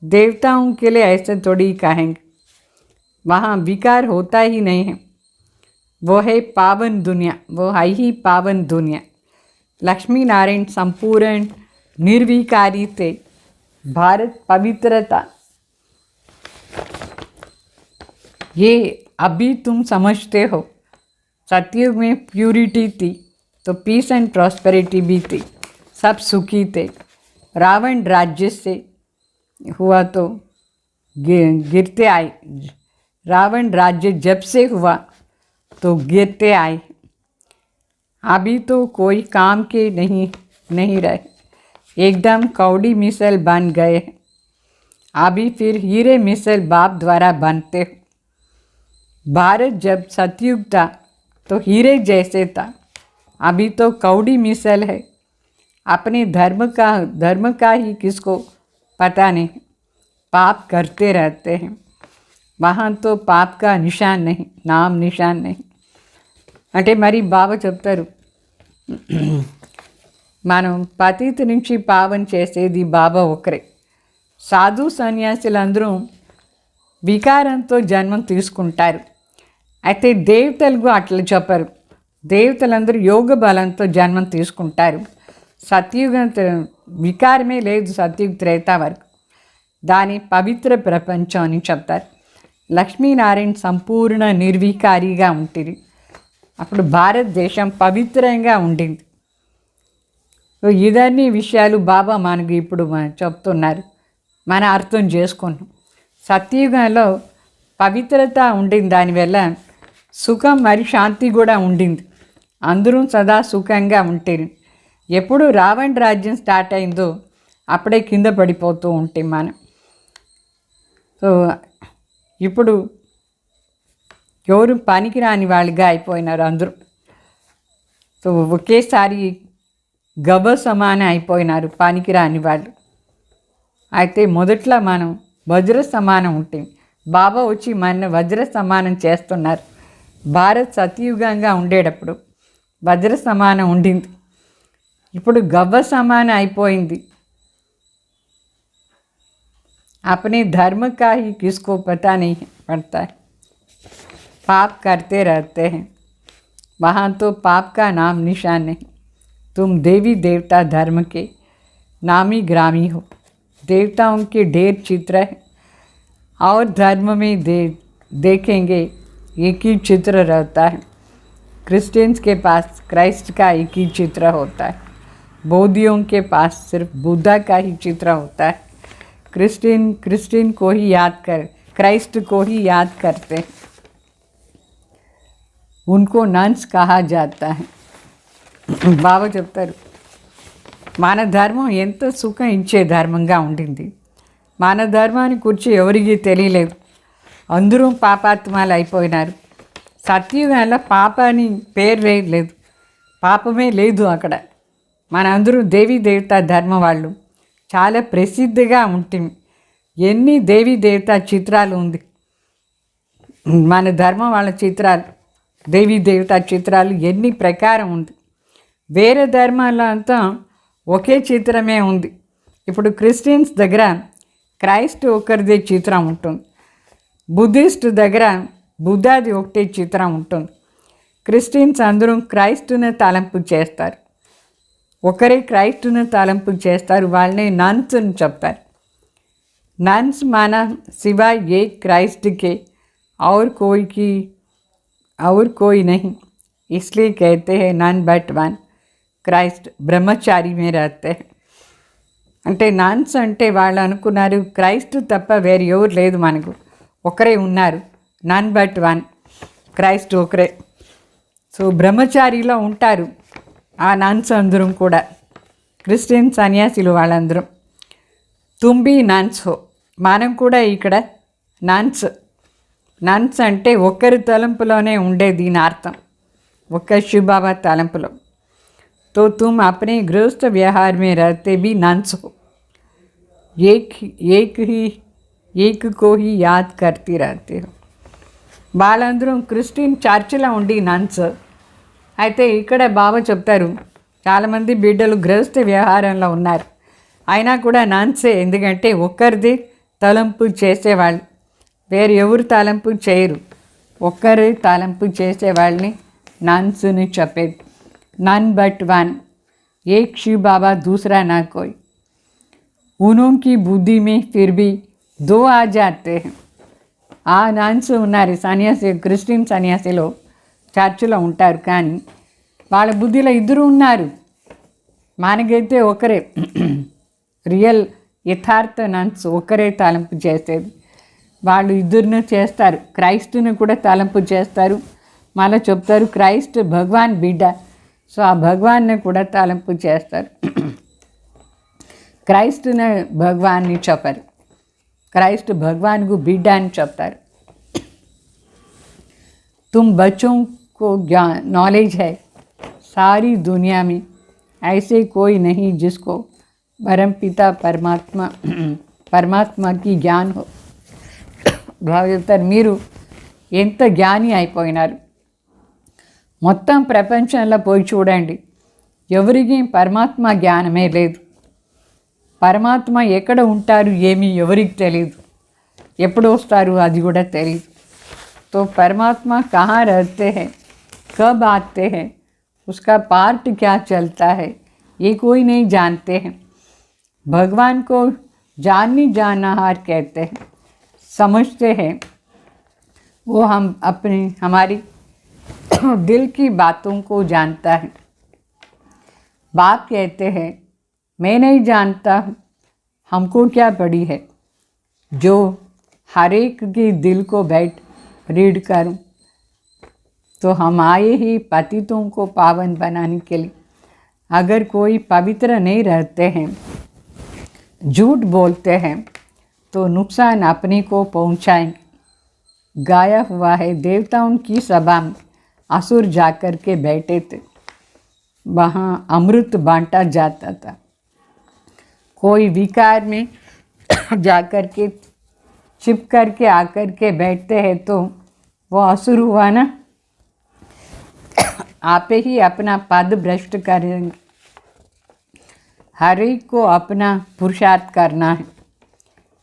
देवताओं के लिए ऐसे थोड़ी कहेंगे, वहाँ विकार होता ही नहीं है. वो है पावन दुनिया, वो है ही पावन दुनिया. लक्ष्मी नारायण संपूर्ण निर्विकारी थे. भारत पवित्रता ये अभी तुम समझते हो. सतयुग में प्यूरिटी थी तो पीस एंड प्रॉस्पेरिटी भी थी, सब सुखी थे. रावण राज्य से हुआ तो गिरते आए. रावण राज्य जब से हुआ तो गिरते आए. अभी तो कोई काम के नहीं रहे, एकदम कौड़ी मिसल बन गए. अभी फिर हीरे मिसल बाप द्वारा बनते. भारत जब सतयुग था तो हीरे जैसे था, अभी तो कौड़ी मिसल है. अपने धर्म का ही किसको पता नहीं, पाप करते रहते हैं. वहाँ तो पाप का निशान नहीं, नाम निशान नहीं. అంటే మరి బాబా చెప్తారు, మనం పతిత నుంచి పావన చేసేది బాబా ఒకరే. సాధు సన్యాసులందరూ వికారంతో జన్మం తీసుకుంటారు. అయితే దేవతలకు అట్లా చెప్పరు. దేవతలందరూ యోగ బలంతో జన్మం తీసుకుంటారు. సత్యుగ వికారమే లేదు సత్యుగ త్రేత వరకు. దాని పవిత్ర ప్రపంచం అని చెప్తారు. లక్ష్మీనారాయణ సంపూర్ణ నిర్వికారిగా ఉంటుంది. అప్పుడు భారతదేశం పవిత్రంగా ఉండింది. సో ఇదన్నీ విషయాలు బాబా మనకు ఇప్పుడు చెప్తున్నారు, మనం అర్థం చేసుకున్నాం. సత్యయుగంలో పవిత్రత ఉండింది, దానివల్ల సుఖం మరియు శాంతి కూడా ఉండింది. అందరూ సదా సుఖంగా ఉంటారు. ఎప్పుడు రావణ రాజ్యం స్టార్ట్ అయిందో అప్పుడే కింద పడిపోతూ ఉంటాం మనం. సో ఇప్పుడు ఎవరు పనికిరాని వాళ్ళుగా అయిపోయినారు అందరూ. సో ఒకేసారి గబ సమానం అయిపోయినారు పనికిరాని వాళ్ళు. అయితే మొదట్లో మనం వజ్ర సమానం ఉంటాం. బాబా వచ్చి మన వజ్ర సమానం చేస్తున్నారు. భారత్ సతయుగంగా ఉండేటప్పుడు వజ్ర సమానం ఉండింది, ఇప్పుడు గవ్వ సమానం అయిపోయింది. अपने धर्म का ही किसको पता नहीं पड़ता है, पाप करते रहते हैं, वहाँ तो पाप का नाम निशान नहीं. तुम देवी देवता धर्म के नामी ग्रामी हो. देवताओं के ढेर चित्र है और धर्म में देखेंगे एक ही चित्र रहता है. क्रिश्चियंस के पास क्राइस्ट का एक ही चित्र होता है. बौद्धियों के पास सिर्फ बुद्धा का ही चित्र होता है. क्रिश्चियन को ही याद कर, क्राइस्ट को ही याद करते, उनको नन्स कहा जाता है. బాబా చెప్తారు, మన ధర్మం ఎంత సుఖం ఇచ్చే ధర్మంగా ఉండింది. మన ధర్మాన్ని గురించి ఎవరికి తెలియలేదు, అందరూ పాపాత్మాలు అయిపోయినారు. సత్యుగంలో పాపాని పేరు లేదు, పాపమే లేదు అక్కడ. మనందరూ దేవీ దేవత ధర్మం వాళ్ళు చాలా ప్రసిద్ధిగా ఉంటుంది. ఎన్ని దేవీ దేవత చిత్రాలు ఉంది మన ధర్మం వాళ్ళ చిత్రాలు, దేవీ దేవత చిత్రాలు ఎన్ని ప్రకారం ఉంది. వేరే ధర్మాల్లో అంతా ఒకే చిత్రమే ఉంది. ఇప్పుడు క్రిస్టియన్స్ దగ్గర క్రైస్ట్ ఒకరిదే చిత్రం ఉంటుంది, బుద్ధిస్ట్ దగ్గర బుద్ధాది ఒకటే చిత్రం ఉంటుంది. క్రిస్టియన్స్ అందరూ క్రైస్తుని తలంపు చేస్తారు, ఒకరే క్రైస్తుని తలంపు చేస్తారు. వాళ్ళని నన్స్ అని చెప్తారు. नन्स माना सिवाय एक क्राइस्ट के और कोई नहीं, इसलिए कहते हैं नन बट वन क्राइस्ट బ్రహ్మచారి में रहते हैं. అంటే నన్స్ అంటే వాళ్ళు అనుకున్నారు క్రైస్ట్ తప్ప వేరే ఎవరు లేదు, మనకు ఒకరే ఉన్నారు, నన్ బట్ వన్ క్రైస్ట్ ఒకరే. సో బ్రహ్మచారిలో ఉంటారు ఆ నన్స్ అందరం కూడా, క్రిస్టియన్ సన్యాసులు వాళ్ళందరం. తుంబి నన్స్ హో, మనం కూడా ఇక్కడ నన్స్ అంటే ఒక్కరి తలంపులోనే ఉండే దీని అర్థం, ఒక్క శివబాబా తలంపులో. तो तुम अपने गृहस्थ व्यवहार में रहते भी नन्स हो, एक को ही याद करती रहते हो. వాళ్ళందరూ క్రిస్టియన్ చర్చిలో ఉండి నన్స్. అయితే ఇక్కడ బాబా చెప్తారు చాలామంది బిడ్డలు గృహస్థ వ్యవహారంలో ఉన్నారు, అయినా కూడా నన్సే. ఎందుకంటే ఒక్కరిది తలంపు చేసేవాళ్ళు, వేరు ఎవరు తలంపు చేయరు, ఒక్కరి తలంపు చేసేవాళ్ళని నన్స్ని చెప్పేది. నన్ బట్ వన్ एक शिव बाबा दूसरा ना कोई, उन्हों की बुद्धि में फिर भी दो आ जाते हैं. ఆ నన్స్ ఉన్నారు సన్యాసి, క్రిస్టియన్ సన్యాసిలో చర్చిలో ఉంటారు, కానీ వాళ్ళ బుద్ధిలో ఇద్దరు ఉన్నారు. మనకైతే ఒకరే రియల్ యథార్థ నన్స్, ఒకరే తలంపు చేసేది. వాళ్ళు ఇద్దరిని చేస్తారు, క్రైస్తుని కూడా తలంపు చేస్తారు. మళ్ళీ చెప్తారు క్రైస్ట్ భగవాన్ బిడ్డ, సో ఆ భగవాన్ని కూడా తలంపు చేస్తారు. క్రైస్తుని భగవాన్ని చెప్పరు, క్రైస్ట్ భగవాన్కు బిడ్డ అని చెప్తారు. तुम बच्चों को ज्ञान नॉलेज है, सारी दुनिया में ऐसे कोई नहीं जिसको परमपिता परमात्मा की ज्ञान हो. బాగా చెప్తారు, మీరు ఎంత జ్ఞాని అయిపోయినారు. మొత్తం ప్రపంచంలో పోయి చూడండి, ఎవరికి పరమాత్మ జ్ఞానమే లేదు. పరమాత్మ ఎక్కడ ఉంటారు ఏమీ ఎవరికి తెలియదు, ఎప్పుడు వస్తారు అది కూడా తెలియదు. तो परमात्मा कहाँ रहते हैं, कब आते हैं, उसका पार्ट क्या चलता है, ये कोई नहीं जानते हैं. भगवान को जानहार कहते हैं, समझते हैं. वो हमारी दिल की बातों को जानता है। बाप कहते हैं मैं नहीं जानता हमको क्या पड़ी है, जो हर एक की दिल को बैठ रीड करूं। तो हम आए ही पतितों को पावन बनाने के लिए। अगर कोई पवित्र नहीं रहते हैं, झूठ बोलते हैं, तो नुकसान अपने को पहुंचाएंगे। गाया हुआ है, देवताओं की सभा में असुर जाकर के बैठे थे, वहाँ अमृत बांटा जाता था। कोई विकार में जाकर के छिप कर के आकर के बैठते हैं तो वो असुर हुआ ना। आप ही अपना पद भ्रष्ट करेंगे। हर एक को अपना पुरुषार्थ करना है,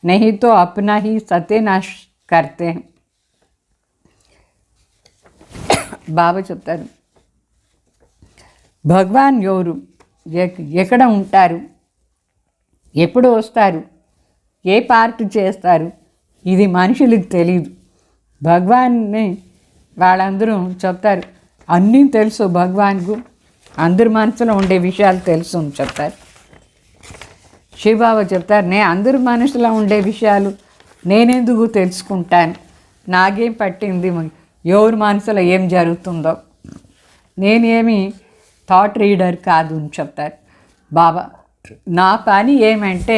नहीं तो अपना ही सत्यानाश करते हैं। బాబా చెప్తారు, భగవాన్ ఎవరు, ఎక్కడ ఉంటారు, ఎప్పుడు వస్తారు, ఏ పార్ట్ చేస్తారు, ఇది మనుషులకు తెలియదు. భగవాన్ని వాళ్ళందరూ చెప్తారు అన్నీ తెలుసు భగవాన్కు, అందరి మనసులో ఉండే విషయాలు తెలుసు అని చెప్తారు. శివబాబా చెప్తారు అందరి మనసులో ఉండే విషయాలు నేనెందుకు తెలుసుకుంటాను, నాకేం పట్టింది ఎవరి మనసులో ఏం జరుగుతుందో, నేనేమి థాట్ రీడర్ కాదు అని చెప్తారు బాబా. నా పని ఏమంటే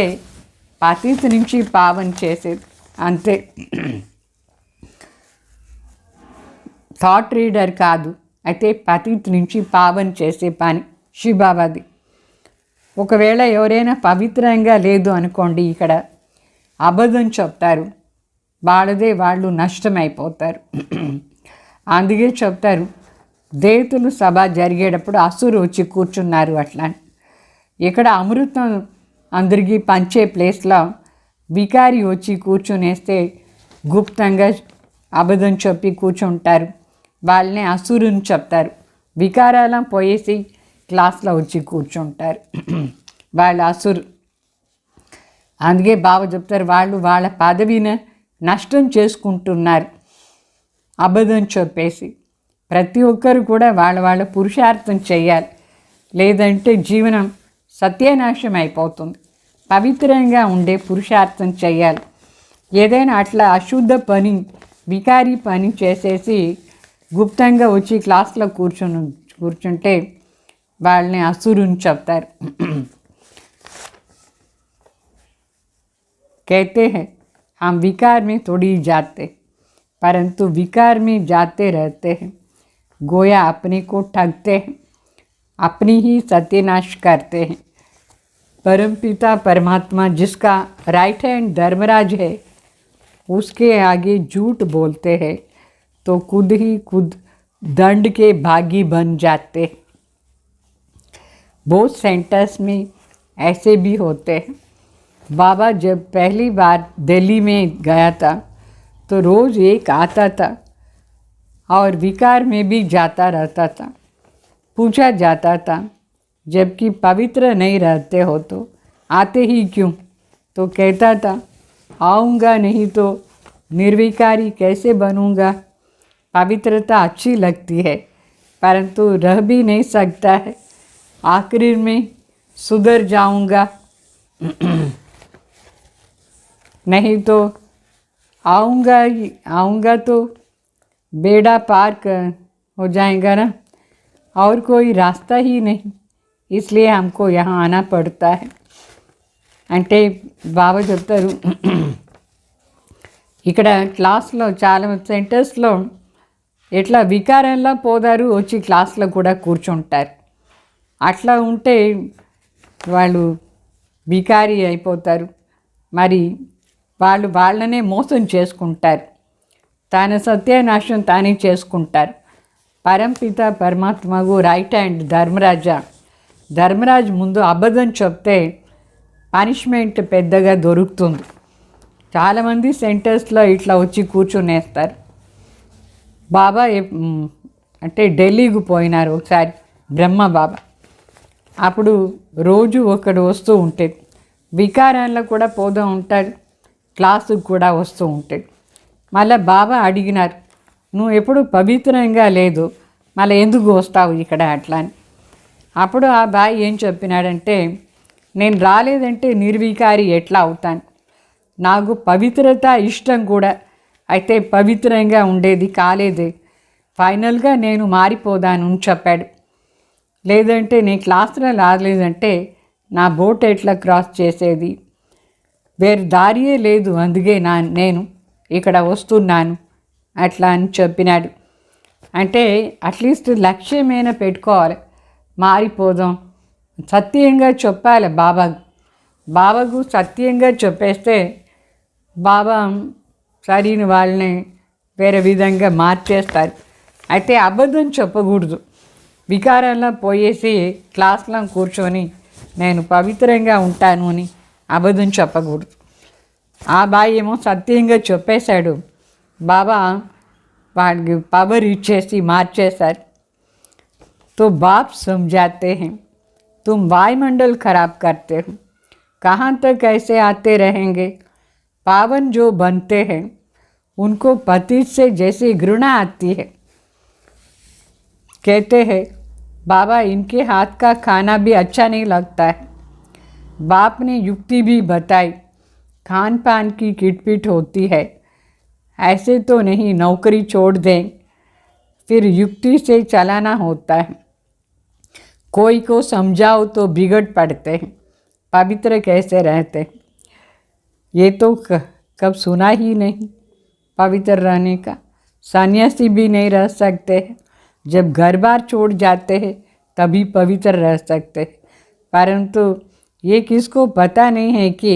పతిత నుంచి పావన చేసేది అంతే, థాట్ రీడర్ కాదు. అయితే పతిత నుంచి పావన చేసే పని శివబాబాది. ఒకవేళ ఎవరైనా పవిత్రంగా లేదు అనుకోండి, ఇక్కడ అబద్ధం చెప్తారు, వాళ్ళదే వాళ్ళు నష్టమైపోతారు. అందుకే చెప్తారు దేవతలు సభ జరిగేటప్పుడు అసురు వచ్చి కూర్చున్నారు అట్లా. ఇక్కడ అమృతం అందరికీ పంచే ప్లేస్లో వికారి వచ్చి కూర్చునేస్తే గుప్తంగా అబద్ధం చెప్పి కూర్చుంటారు, వాళ్ళని అసురుని చెప్తారు. వికారాలం పోయేసి క్లాస్లో వచ్చి కూర్చుంటారు, వాళ్ళు అసురు. అందుకే బాబా చెప్తారు వాళ్ళు వాళ్ళ పదవిని నష్టం చేసుకుంటున్నారు అబద్ధం చెప్పేసి. ప్రతి ఒక్కరు కూడా వాళ్ళ పురుషార్థం చేయాలి, లేదంటే జీవనం సత్యనాశం అయిపోతుంది. పవిత్రంగా ఉండే పురుషార్థం చేయాలి. ఏదైనా అట్లా అశుద్ధ పని, వికారీ పని చేసేసి గుప్తంగా వచ్చి క్లాస్లో కూర్చుంటే వాళ్ళని అసురుని చెప్తారు. कहते हैं हम विकार में थोड़ी जाते, परंतु विकार में जाते रहते हैं. गोया अपने को ठगते हैं, अपनी ही सत्यानाश करते हैं. परमपिता परमात्मा जिसका राइट हैंड धर्मराज है, उसके आगे झूठ बोलते हैं तो खुद ही खुद दंड के भागी बन जाते हैं. बहुत सेंटर्स में ऐसे भी होते हैं. बाबा जब पहली बार दिल्ली में गया था तो रोज़ एक आता था और विकार में भी जाता रहता था. पूछा जाता था जबकि पवित्र नहीं रहते हो तो आते ही क्यों? तो कहता था आऊँगा नहीं तो निर्विकारी कैसे बनूँगा. पवित्रता अच्छी लगती है परंतु रह भी नहीं सकता है. आखिर में सुधर जाऊँगा नहीं तो आऊँगा तो बेड़ा पार हो जाएगा ना, और कोई रास्ता ही नहीं, इसलिए हमको यहाँ आना पड़ता है. అంటే బాబా చెప్తారు ఇక్కడ క్లాస్లో చాలా సెంటర్స్లో ఎట్లా వికారంలో పోదారు, వచ్చి క్లాస్లో కూడా కూర్చుంటారు. అట్లా ఉంటే వాళ్ళు వికారి అయిపోతారు. మరి వాళ్ళు వాళ్ళనే మోసం చేసుకుంటారు, తన సత్యనాశం తానే చేసుకుంటారు. పరంపిత పరమాత్మకు రైట్ హ్యాండ్ ధర్మరాజు ముందు అబద్ధం చెప్తే పనిష్మెంట్ పెద్దగా దొరుకుతుంది. చాలామంది సెంటర్స్లో ఇట్లా వచ్చి కూర్చునేస్తారు. బాబా అంటే ఢిల్లీకి పోయినారు ఒకసారి బ్రహ్మ బాబా. అప్పుడు రోజు ఒకడు వస్తూ ఉంటాడు, వికారాల్లో కూడా పోతూ ఉంటాడు, క్లాసుకు కూడా వస్తూ ఉంటాడు. మళ్ళీ బాబా అడిగినారు నువ్వు ఎప్పుడు పవిత్రంగా లేదు, మళ్ళీ ఎందుకు వస్తావు ఇక్కడ అట్లా అని. అప్పుడు ఆ బాయ్ ఏం చెప్పినాడంటే, నేను రాలేదంటే నిర్వికారి ఎట్లా అవుతాను, నాకు పవిత్రత ఇష్టం కూడా, అయితే పవిత్రంగా ఉండేది కాలేదే, ఫైనల్గా నేను మారిపోదాను అని చెప్పాడు. లేదంటే నేను క్లాస్లో రాలేదంటే నా బోట్ ఎట్లా క్రాస్ చేసేది, వేరే దారియే లేదు, అందుకే నేను ఇక్కడ వస్తున్నాను అట్లా అని చెప్పినాడు. అంటే అట్లీస్ట్ లక్ష్యమైనా పెట్టుకోవాలి, మారిపోదాం, సత్యంగా చెప్పాలి బాబాకు సత్యంగా చెప్పేస్తే బాబా సరైన వాళ్ళని వేరే విధంగా మార్చేస్తారు. అయితే అబద్ధం చెప్పకూడదు, వికారంలో పోయేసి క్లాస్లో కూర్చొని నేను పవిత్రంగా ఉంటాను అని అబద్ధం చెప్పకూడదు. ఆ బాయ్ ఏమో సత్యంగా చెప్పేశాడు, బాబా వాడికి పవర్ ఇచ్చేసి మార్చేశారు. तो बाप समझाते हैं, तुम वायुमंडल खराब करते हो, कहाँ तक ऐसे आते रहेंगे, पावन जो बनते हैं उनको पति से जैसी घृणा आती है. कहते हैं बाबा इनके हाथ का खाना भी अच्छा नहीं लगता है. बाप ने युक्ति भी बताई, खान पान की किटपिट होती है, ऐसे तो नहीं नौकरी छोड़ दें, फिर युक्ति से चलाना होता है. कोई को समझाओ तो बिगड़ पड़ते हैं, पवित्र कैसे रहते हैं. ये तो कब सुना ही नहीं पवित्र रहने का. सन्यासी भी नहीं रह सकते हैं, जब घर बार छोड़ जाते हैं तभी पवित्र रह सकते हैं. परंतु ये किसको पता नहीं है कि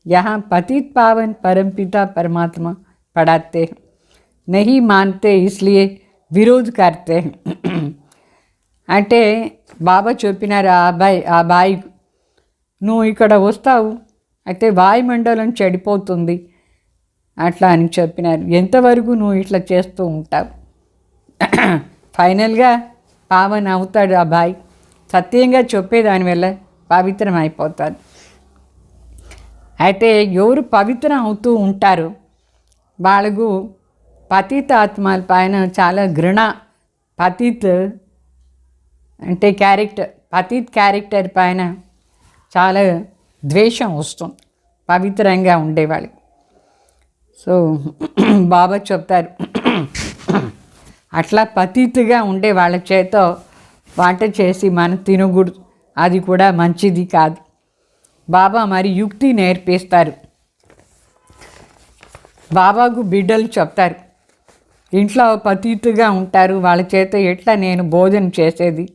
यहाँ पतित पावन परमपिता परमात्मा पढ़ाते हैं, नहीं मानते इसलिए विरोध करते हैं. అంటే బాబా చెప్పినారు ఆ బాయ్ నువ్వు ఇక్కడ వస్తావు, అయితే వాయుమండలం చెడిపోతుంది అట్లా అని చెప్పినారు. ఎంతవరకు నువ్వు ఇట్లా చేస్తూ ఉంటావు, ఫైనల్గా పావన్ అవుతాడు ఆ బాయ్, సత్యంగా చెప్పేదానివల్ల పవిత్రం అయిపోతాడు. అయితే ఎవరు పవిత్రం అవుతూ ఉంటారో వాళ్ళకు పతిత ఆత్మల పైన చాలా घृణ, పతిత్ అంటే పతిత్ క్యారెక్టర్ పైన చాలా ద్వేషం వస్తుంది పవిత్రంగా ఉండేవాళ్ళకి. సో బాబా చెప్తారు, అట్లా పతిత్గా ఉండే వాళ్ళ చేత వంట చేసి మనం తినకూడదు, అది కూడా మంచిది కాదు. బాబా మరి యుక్తి నేర్పిస్తారు. బాబాకు బిడ్డలు చెప్తారు, ఇంట్లో పతిత్గా ఉంటారు, వాళ్ళ చేత ఎట్లా నేను భోజనం చేసేది,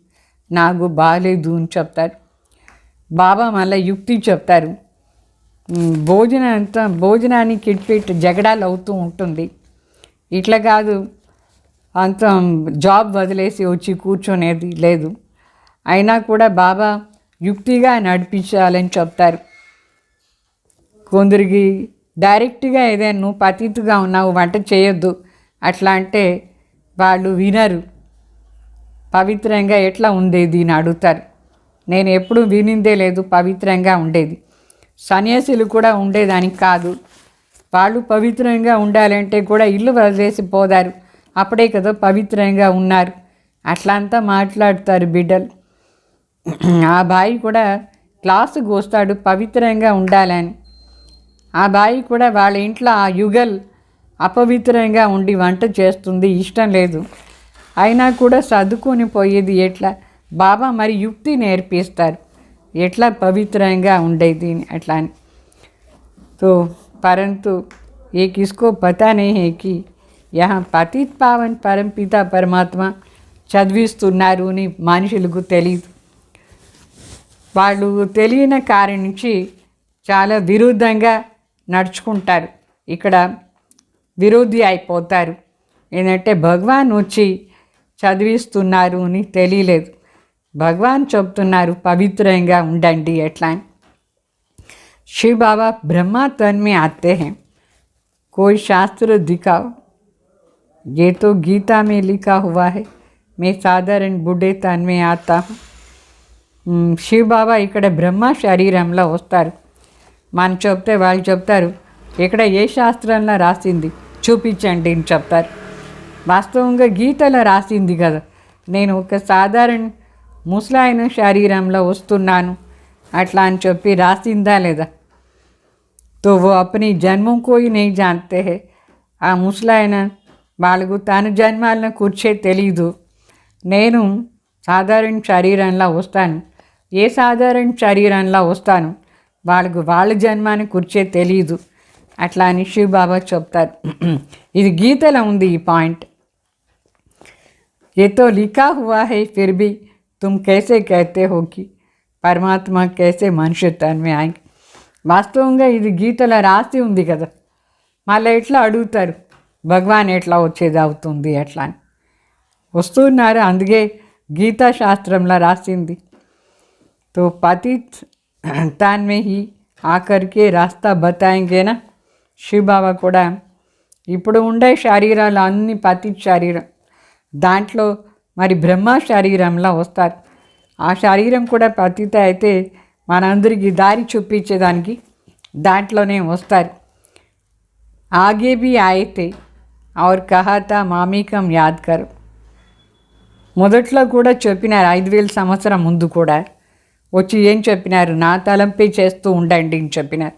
నాకు బాగాలేదు అని చెప్తారు. బాబా మళ్ళీ యుక్తి చెప్తారు, భోజనానికి కిట్పిట్ జగడాలు అవుతూ ఉంటుంది, ఇట్లా కాదు అంత జాబ్ వదిలేసి వచ్చి కూర్చొనేది లేదు, అయినా కూడా బాబా యుక్తిగా నడిపించాలని చెప్తారు. కొందరికి డైరెక్ట్గా ఏదైనా నువ్వు పతిత్గా ఉన్నావు వంట చేయొద్దు అట్లా అంటే వాళ్ళు వినరు, పవిత్రంగా ఎట్లా ఉండేది అని అడుగుతారు. నేను ఎప్పుడూ వినిందే లేదు పవిత్రంగా ఉండేది. సన్యాసులు కూడా ఉండేదానికి కాదు, వాళ్ళు పవిత్రంగా ఉండాలంటే కూడా ఇల్లు వదిలేసి పోదారు, అప్పుడే కదా పవిత్రంగా ఉన్నారు అట్లా అంతా మాట్లాడతారు బిడ్డలు. ఆ బాయి కూడా క్లాసుకు వస్తాడు పవిత్రంగా ఉండాలని. ఆ బాయి కూడా వాళ్ళ ఇంట్లో ఆ యుగల్ అపవిత్రంగా ఉండి వంట చేస్తుంది, ఇష్టం లేదు, అయినా కూడా సర్దుకొని పోయేది ఎట్లా. బాబా మరి యుక్తి నేర్పిస్తారు ఎట్లా పవిత్రంగా ఉండేది అట్లా అని. तो परंतु ये किसको पता नहीं है कि यहाँ पतित पावन परमपिता परमात्मा చదివిస్తున్నారు అని మనుషులకు తెలియదు. వాళ్ళు తెలియని కారణం నుంచి చాలా విరుద్ధంగా నడుచుకుంటారు, ఇక్కడ విరోధి అయిపోతారు. ఏంటంటే భగవాన్ వచ్చి చదివిస్తున్నారు అని తెలియలేదు, భగవాన్ చెప్తున్నారు పవిత్రంగా ఉండండి ఎట్లా అని. शिव बाबा ब्रह्मा तन में आते हैं, कोई शास्त्र दिखाओ, ये तो गीता में लिखा हुआ है, मैं साधारण बूढ़े तन में आता हूँ. శివ బాబా ఇక్కడ బ్రహ్మ శరీరంలో వస్తారు. మనం చెప్తే వాళ్ళు చెప్తారు ఇక్కడ ఏ శాస్త్రంలో రాసింది చూపించండి అని చెప్తారు. వాస్తవంగా గీతలో రాసింది కదా, నేను ఒక సాధారణ ముసలాయన శరీరంలో వస్తున్నాను అట్లా అని చెప్పి రాసిందా లేదా? तो वो अपनी जन्मों को ही नहीं जानते हैं. ఆ ముసలాయన వాళ్ళకు తాను జన్మాలను కూర్చే తెలీదు. నేను సాధారణ శరీరంలో వస్తాను, ఏ సాధారణ శరీరంలో వస్తాను వాళ్ళకు వాళ్ళ జన్మాన్ని కూర్చే తెలీదు అట్లా అని శివ్ బాబా చెప్తారు. ఇది గీతలో ఉంది ఈ పాయింట్. ये तो लिखा हुआ है फिर भी तुम कैसे कहते हो कि పరమాత్మ कैसे మనుష్య తన్ में आएंगे. వాస్తవంగా ఇది గీతలో రాసి ఉంది కదా, మళ్ళీ ఎట్లా అడుగుతారు భగవాన్ ఎట్లా వచ్చేది అవుతుంది అట్లా అని. వస్తున్నారు, అందుకే గీతా శాస్త్రంలో రాసింది. तो पतित तान में ही आकर के रास्ता बताएंगेనా. శివ్ బాబా కూడా ఇప్పుడు ఉండే శరీరాలు అన్ని పతిత్ శరీరం, దాంట్లో మరి బ్రహ్మ శరీరంలో వస్తారు. ఆ శరీరం కూడా పతిత అయితే మనందరికీ దారి చూపించేదానికి దాంట్లోనే వస్తారు. ఆగే भी आए थे और कहा था మామీకం యాద్ కరు. మొదట్లో కూడా చెప్పినారు, 5000 సంవత్సరం ముందు కూడా వచ్చి ఏం చెప్పినారు, నా తలంపే చేస్తూ ఉండండి అని చెప్పినారు.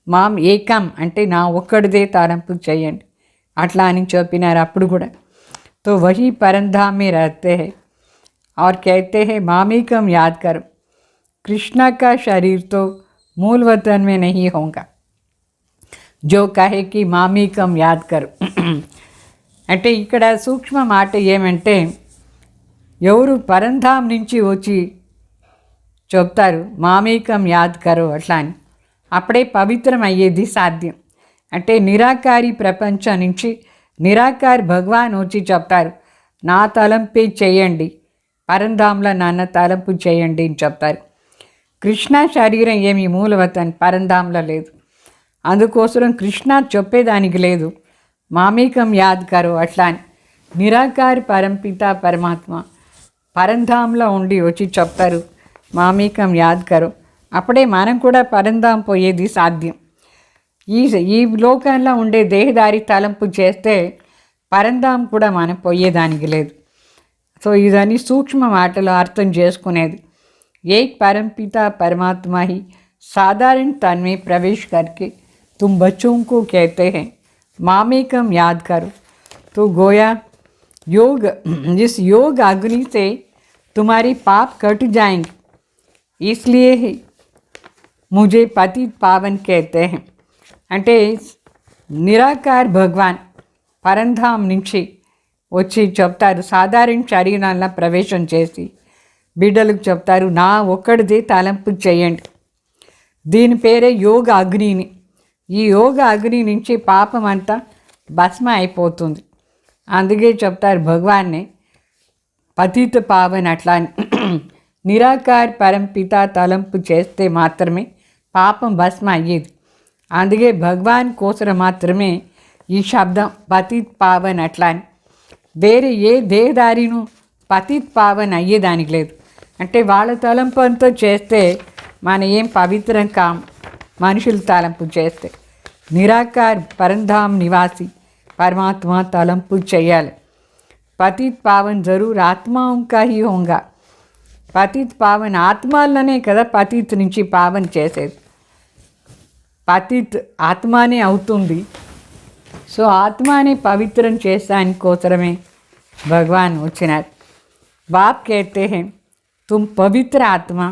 మాం ఏకం అంటే నా ఒక్కడిదే తలంపు చేయండి అట్లా అని చెప్పినారు అప్పుడు కూడా. तो वही परंधाम में रहते हैं और कहते हैं मामीकम याद करो. कृष्णा का शरीर तो मूल वतन में नहीं होगा जो कहे कि మామీకం యాద్ కరు. అంటే ఇక్కడ సూక్ష్మ మాట ఏమంటే, ఎవరు పరంధాం నుంచి వచ్చి చెప్తారు మామీకం యాద్ కరు అట్లా అని, అప్పుడే పవిత్రం అయ్యేది సాధ్యం. అంటే నిరాకారి ప్రపంచం నుంచి నిరాకారి భగవాన్ వచ్చి చెప్తారు నా తలంపే చేయండి, పరంధాంలో నాన్న తలంపు చేయండి అని చెప్తారు. కృష్ణ శరీరం ఏమి మూలవతన్ పరంధాంలో లేదు, అందుకోసం కృష్ణ చెప్పేదానికి లేదు మామీకం యాద్ కరు అట్లా అని. నిరాకారి పరంపిత పరమాత్మ పరంధాంలో ఉండి వచ్చి చెప్తారు మామీకం యాద్ కరు, అప్పుడే మనం కూడా పరంధాం పోయేది సాధ్యం. ఈ లోకంలో ఉండే దేహదారి తలంపు చేస్తే పరంధాం కూడా మనం పోయేదానికి లేదు. సో ఇదని సూక్ష్మ మాటలు అర్థం చేసుకునేది. एक परमपिता परमात्मा ही साधारण तन में प्रवेश करके तुम बच्चों को कहते हैं मामेकम याद करो. तो गोया योग, जिस योग अग्नि से तुम्हारी पाप कट जाएंगे, इसलिए ही मुझे पतित पावन कहते हैं. అంటే నిరాకార్ భగవాన్ పరంధాం నుంచి వచ్చి చెప్తారు, సాధారణ శరీరాల్లో ప్రవేశం చేసి బిడ్డలకు చెప్తారు నా ఒక్కడిదే తలంపు చేయండి. దీని పేరే యోగ అగ్నిని. ఈ యోగ అగ్ని నుంచి పాపం అంతా భస్మ అయిపోతుంది. అందుకే చెప్తారు భగవాన్ని పతిత పావన్ అట్లా అని. నిరాకార్ పరంపిత తలంపు చేస్తే మాత్రమే పాపం భస్మ అయ్యేది. అందుకే భగవాన్ కోసం మాత్రమే ఈ శబ్దం పతిత్ పావన్ అట్లా అని. వేరే ఏ దేహదారిను పతిత్ పావన్ అయ్యేదానికి లేదు. అంటే వాళ్ళ తలంపు అంతా చేస్తే మన ఏం పవిత్రం కాం, మనుషులు తలంపు చేస్తే. నిరాకార్ పరంధాం నివాసి పరమాత్మ తలంపు చేయాలి. పతిత్ పావన్ జరూర్ ఆత్మాओं का ही होगा. పతిత్ పావన్ ఆత్మలనే కదా పతిత్ నుంచి పావన్ చేసేది. పతిత్ ఆత్మానే అవుతుంది. సో ఆత్మాని పవిత్రం చేసానికి కోసమే భగవాన్ వచ్చినారు. బాప్ कहते हैं तुम पवित्र आत्मा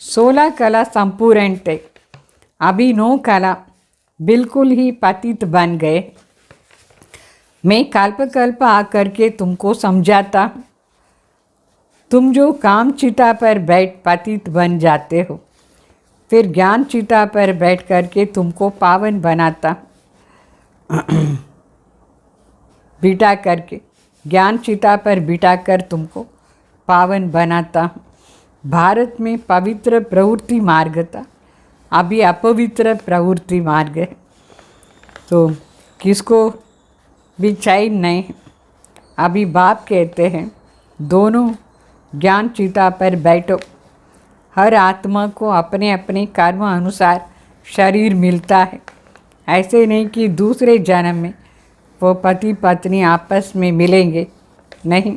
16 कला संपूर्ण थे, अभी 9 कला बिल्कुल ही पतित बन गए. मैं कल्प कल्प आकर के तुमको समझाता, तुम जो काम चिता पर बैठ पतित बन जाते हो, फिर ज्ञान चिता पर बैठ करके तुमको पावन बनाता. बिठा करके ज्ञान चिता पर बिठा कर तुमको पावन बनाता. भारत में पवित्र प्रवृत्ति मार्ग था, अभी अपवित्र प्रवृत्ति मार्ग है. तो किसको भी चैन नहीं. अभी बाप कहते हैं दोनों ज्ञान चिता पर बैठो. हर आत्मा को अपने अपने कर्म अनुसार शरीर मिलता है. ऐसे नहीं कि दूसरे जन्म में वो पति पत्नी आपस में मिलेंगे नहीं,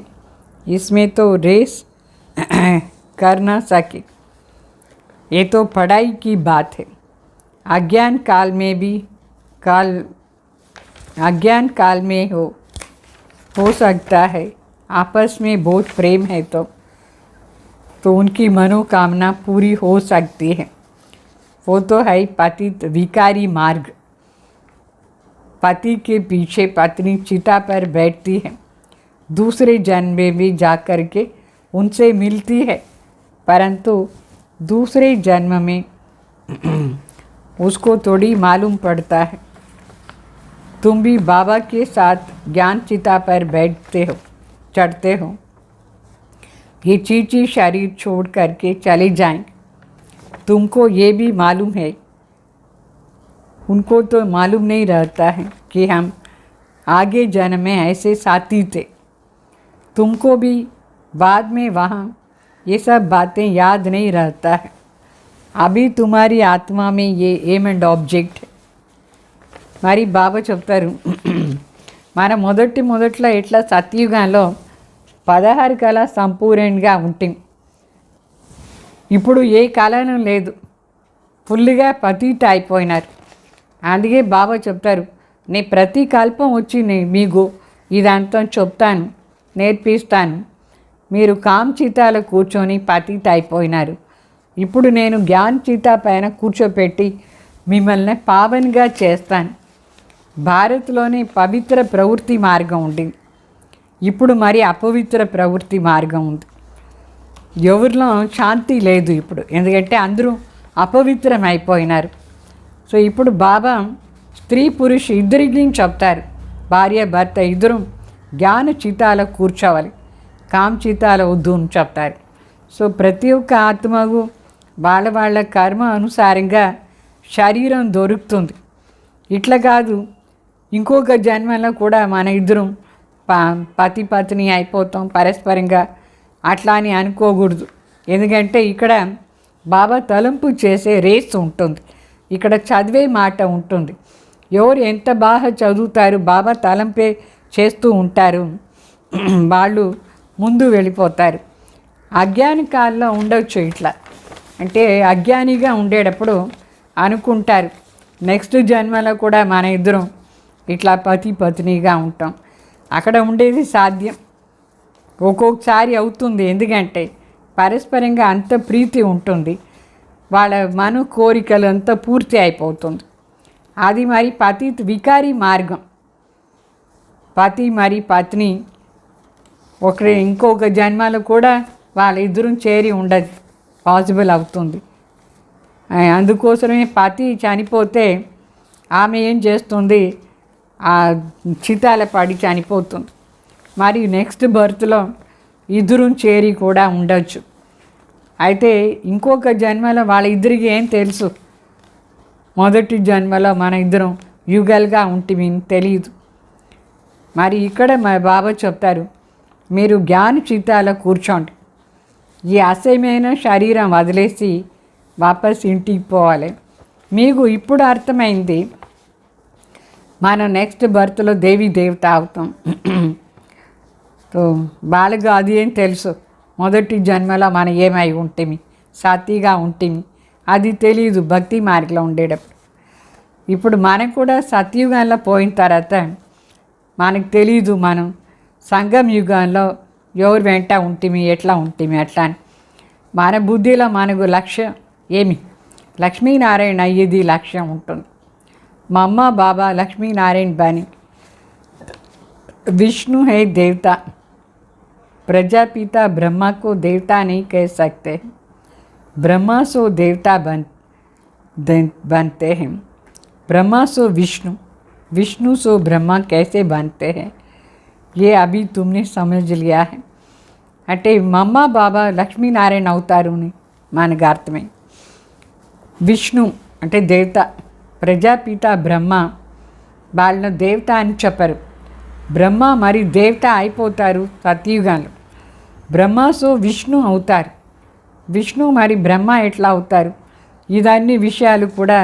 इसमें तो रेस कर ना सके। ये तो पढ़ाई की बात है। अज्ञान काल में भी अज्ञान काल में हो सकता है, आपस में बहुत प्रेम है तो उनकी मनोकामना पूरी हो सकती है। वो तो है पतित विकारी मार्ग। पति के पीछे पत्नी चिता पर बैठती है, दूसरे जन्म में भी जाकर के उनसे मिलती है, परंतु दूसरे जन्म में उसको थोड़ी मालूम पड़ता है। तुम भी बाबा के साथ ज्ञान चिता पर बैठते हो, चढ़ते हो, ये चीची शरीर छोड़ करके चले जाएंगे। तुमको ये भी मालूम है, उनको तो मालूम नहीं रहता है कि हम आगे जन्म में ऐसे साथी थे। तुमको भी बाद में वहाँ ये सब बातें याद नहीं रहता है। अभी तुम्हारी आत्मा में ये एम एंड ऑब्जेक्ट है। మరి బాబా చెప్తారు, మన మొదట్లో ఎట్లా సత్యుగంలో 16 కళ సంపూర్ణంగా ఉంటాం. ఇప్పుడు ఏ కళను లేదు, ఫుల్గా పతిత అయిపోయినారు. అందుకే బాబా చెప్తారు, నేను ప్రతి కల్పం వచ్చి నేను మీకు ఇదంతా చెప్తాను, నేర్పిస్తాను. మీరు కామచితాలో కూర్చొని పతిత అయిపోయినారు. ఇప్పుడు నేను జ్ఞాన చిత పైన కూర్చోపెట్టి మిమ్మల్ని పావన్గా చేస్తాను. భారత్లోనే పవిత్ర ప్రవృత్తి మార్గం ఉండింది, ఇప్పుడు మరి అపవిత్ర ప్రవృత్తి మార్గం ఉంది. ఎవరిలో శాంతి లేదు ఇప్పుడు, ఎందుకంటే అందరూ అపవిత్రం అయిపోయినారు. సో ఇప్పుడు బాబా స్త్రీ పురుష ఇద్దరికి చెప్తారు, భార్య భర్త ఇద్దరు జ్ఞాన చితాలో కూర్చోవాలి, కామ చితాలో వద్దు అని చెప్తారు. సో ప్రతి ఒక్క ఆత్మకు వాళ్ళ కర్మ అనుసారంగా శరీరం దొరుకుతుంది. ఇట్లా కాదు, ఇంకొక జన్మలో కూడా మన ఇద్దరం పతి పత్ని అయిపోతాం పరస్పరంగా, అట్లా అని అనుకోకూడదు. ఎందుకంటే ఇక్కడ బాబా తలంపు చేసే రేస్ ఉంటుంది, ఇక్కడ చదివే మాట ఉంటుంది. ఎవరు ఎంత బాగా చదువుతారు, బాబా తలంపే చేస్తూ ఉంటారు, వాళ్ళు ముందు వెళ్ళిపోతారు. అజ్ఞాని కాలంలో ఉండొచ్చు ఇట్లా, అంటే అజ్ఞానిగా ఉండేటప్పుడు అనుకుంటారు నెక్స్ట్ జన్మలో కూడా మన ఇద్దరం ఇట్లా పతి పత్నిగా ఉంటాం. అక్కడ ఉండేది సాధ్యం, ఒక్కొక్కసారి అవుతుంది. ఎందుకంటే పరస్పరంగా అంత ప్రీతి ఉంటుంది, వాళ్ళ మన కోరికలు అంతా పూర్తి అయిపోతుంది. అది మరి పతిత్ వికారి మార్గం. పతి మరి పత్ని ఇంకొక జన్మలో కూడా వాళ్ళిద్దరూ చేరి ఉండదు, పాసిబుల్ అవుతుంది. అందుకోసమే పతి చనిపోతే ఆమె ఏం చేస్తుంది, ఆ చితాల పడి చనిపోతుంది. మరి నెక్స్ట్ బర్త్లో ఇద్దరు చేరి కూడా ఉండొచ్చు. అయితే ఇంకొక జన్మలో వాళ్ళ ఇద్దరికి ఏం తెలుసు, మొదటి జన్మలో మన ఇద్దరం యుగల్గా ఉంటుంది తెలియదు. మరి ఇక్కడ మా బాబా చెప్తారు, మీరు జ్ఞాన చితాలో కూర్చోండి, ఈ అసహ్యమైన శరీరం వదిలేసి వాపస్ ఇంటికి పోవాలి. మీకు ఇప్పుడు అర్థమైంది మనం నెక్స్ట్ బర్త్లో దేవీ దేవత అవుతాం. సో వాళ్ళకు అది ఏం తెలుసు, మొదటి జన్మలో మనం ఏమై ఉంటేమి, సాత్విగా ఉంటేమి, అది తెలియదు భక్తి మార్గంలో ఉండేటప్పుడు. ఇప్పుడు మనకు కూడా సత్యుగంలో పోయిన తర్వాత మనకు తెలీదు మనం సంగం యుగంలో ఎవరు వెంట ఉంటేమి, ఎట్లా ఉంటేమి అట్లా అని. మన బుద్ధిలో మనకు లక్ష్యం ఏమి, లక్ష్మీనారాయణ అయ్యేది లక్ష్యం ఉంటుంది. మా అమ్మ బాబా లక్ష్మీనారాయణ బని, विष्णु है देवता, प्रजापिता ब्रह्मा को देवता नहीं कह सकते, ब्रह्मा सो देवता बनते हैं, ब्रह्मा सो विष्णु, विष्णु सो ब्रह्मा कैसे बनते हैं, ये अभी तुमने समझ लिया है. అంటే మమ్మ బాబా లక్ష్మీనారాయణ అవుతారుని మనకు అర్థమై. విష్ణు అంటే దేవత, ప్రజాపిత బ్రహ్మ వాళ్ళను దేవత అని చెప్పరు. బ్రహ్మ మరి దేవత అయిపోతారు సత్యుగంలో. బ్రహ్మ సో విష్ణు అవుతారు, విష్ణు మరి బ్రహ్మ ఎట్లా అవుతారు, ఇదన్ని విషయాలు కూడా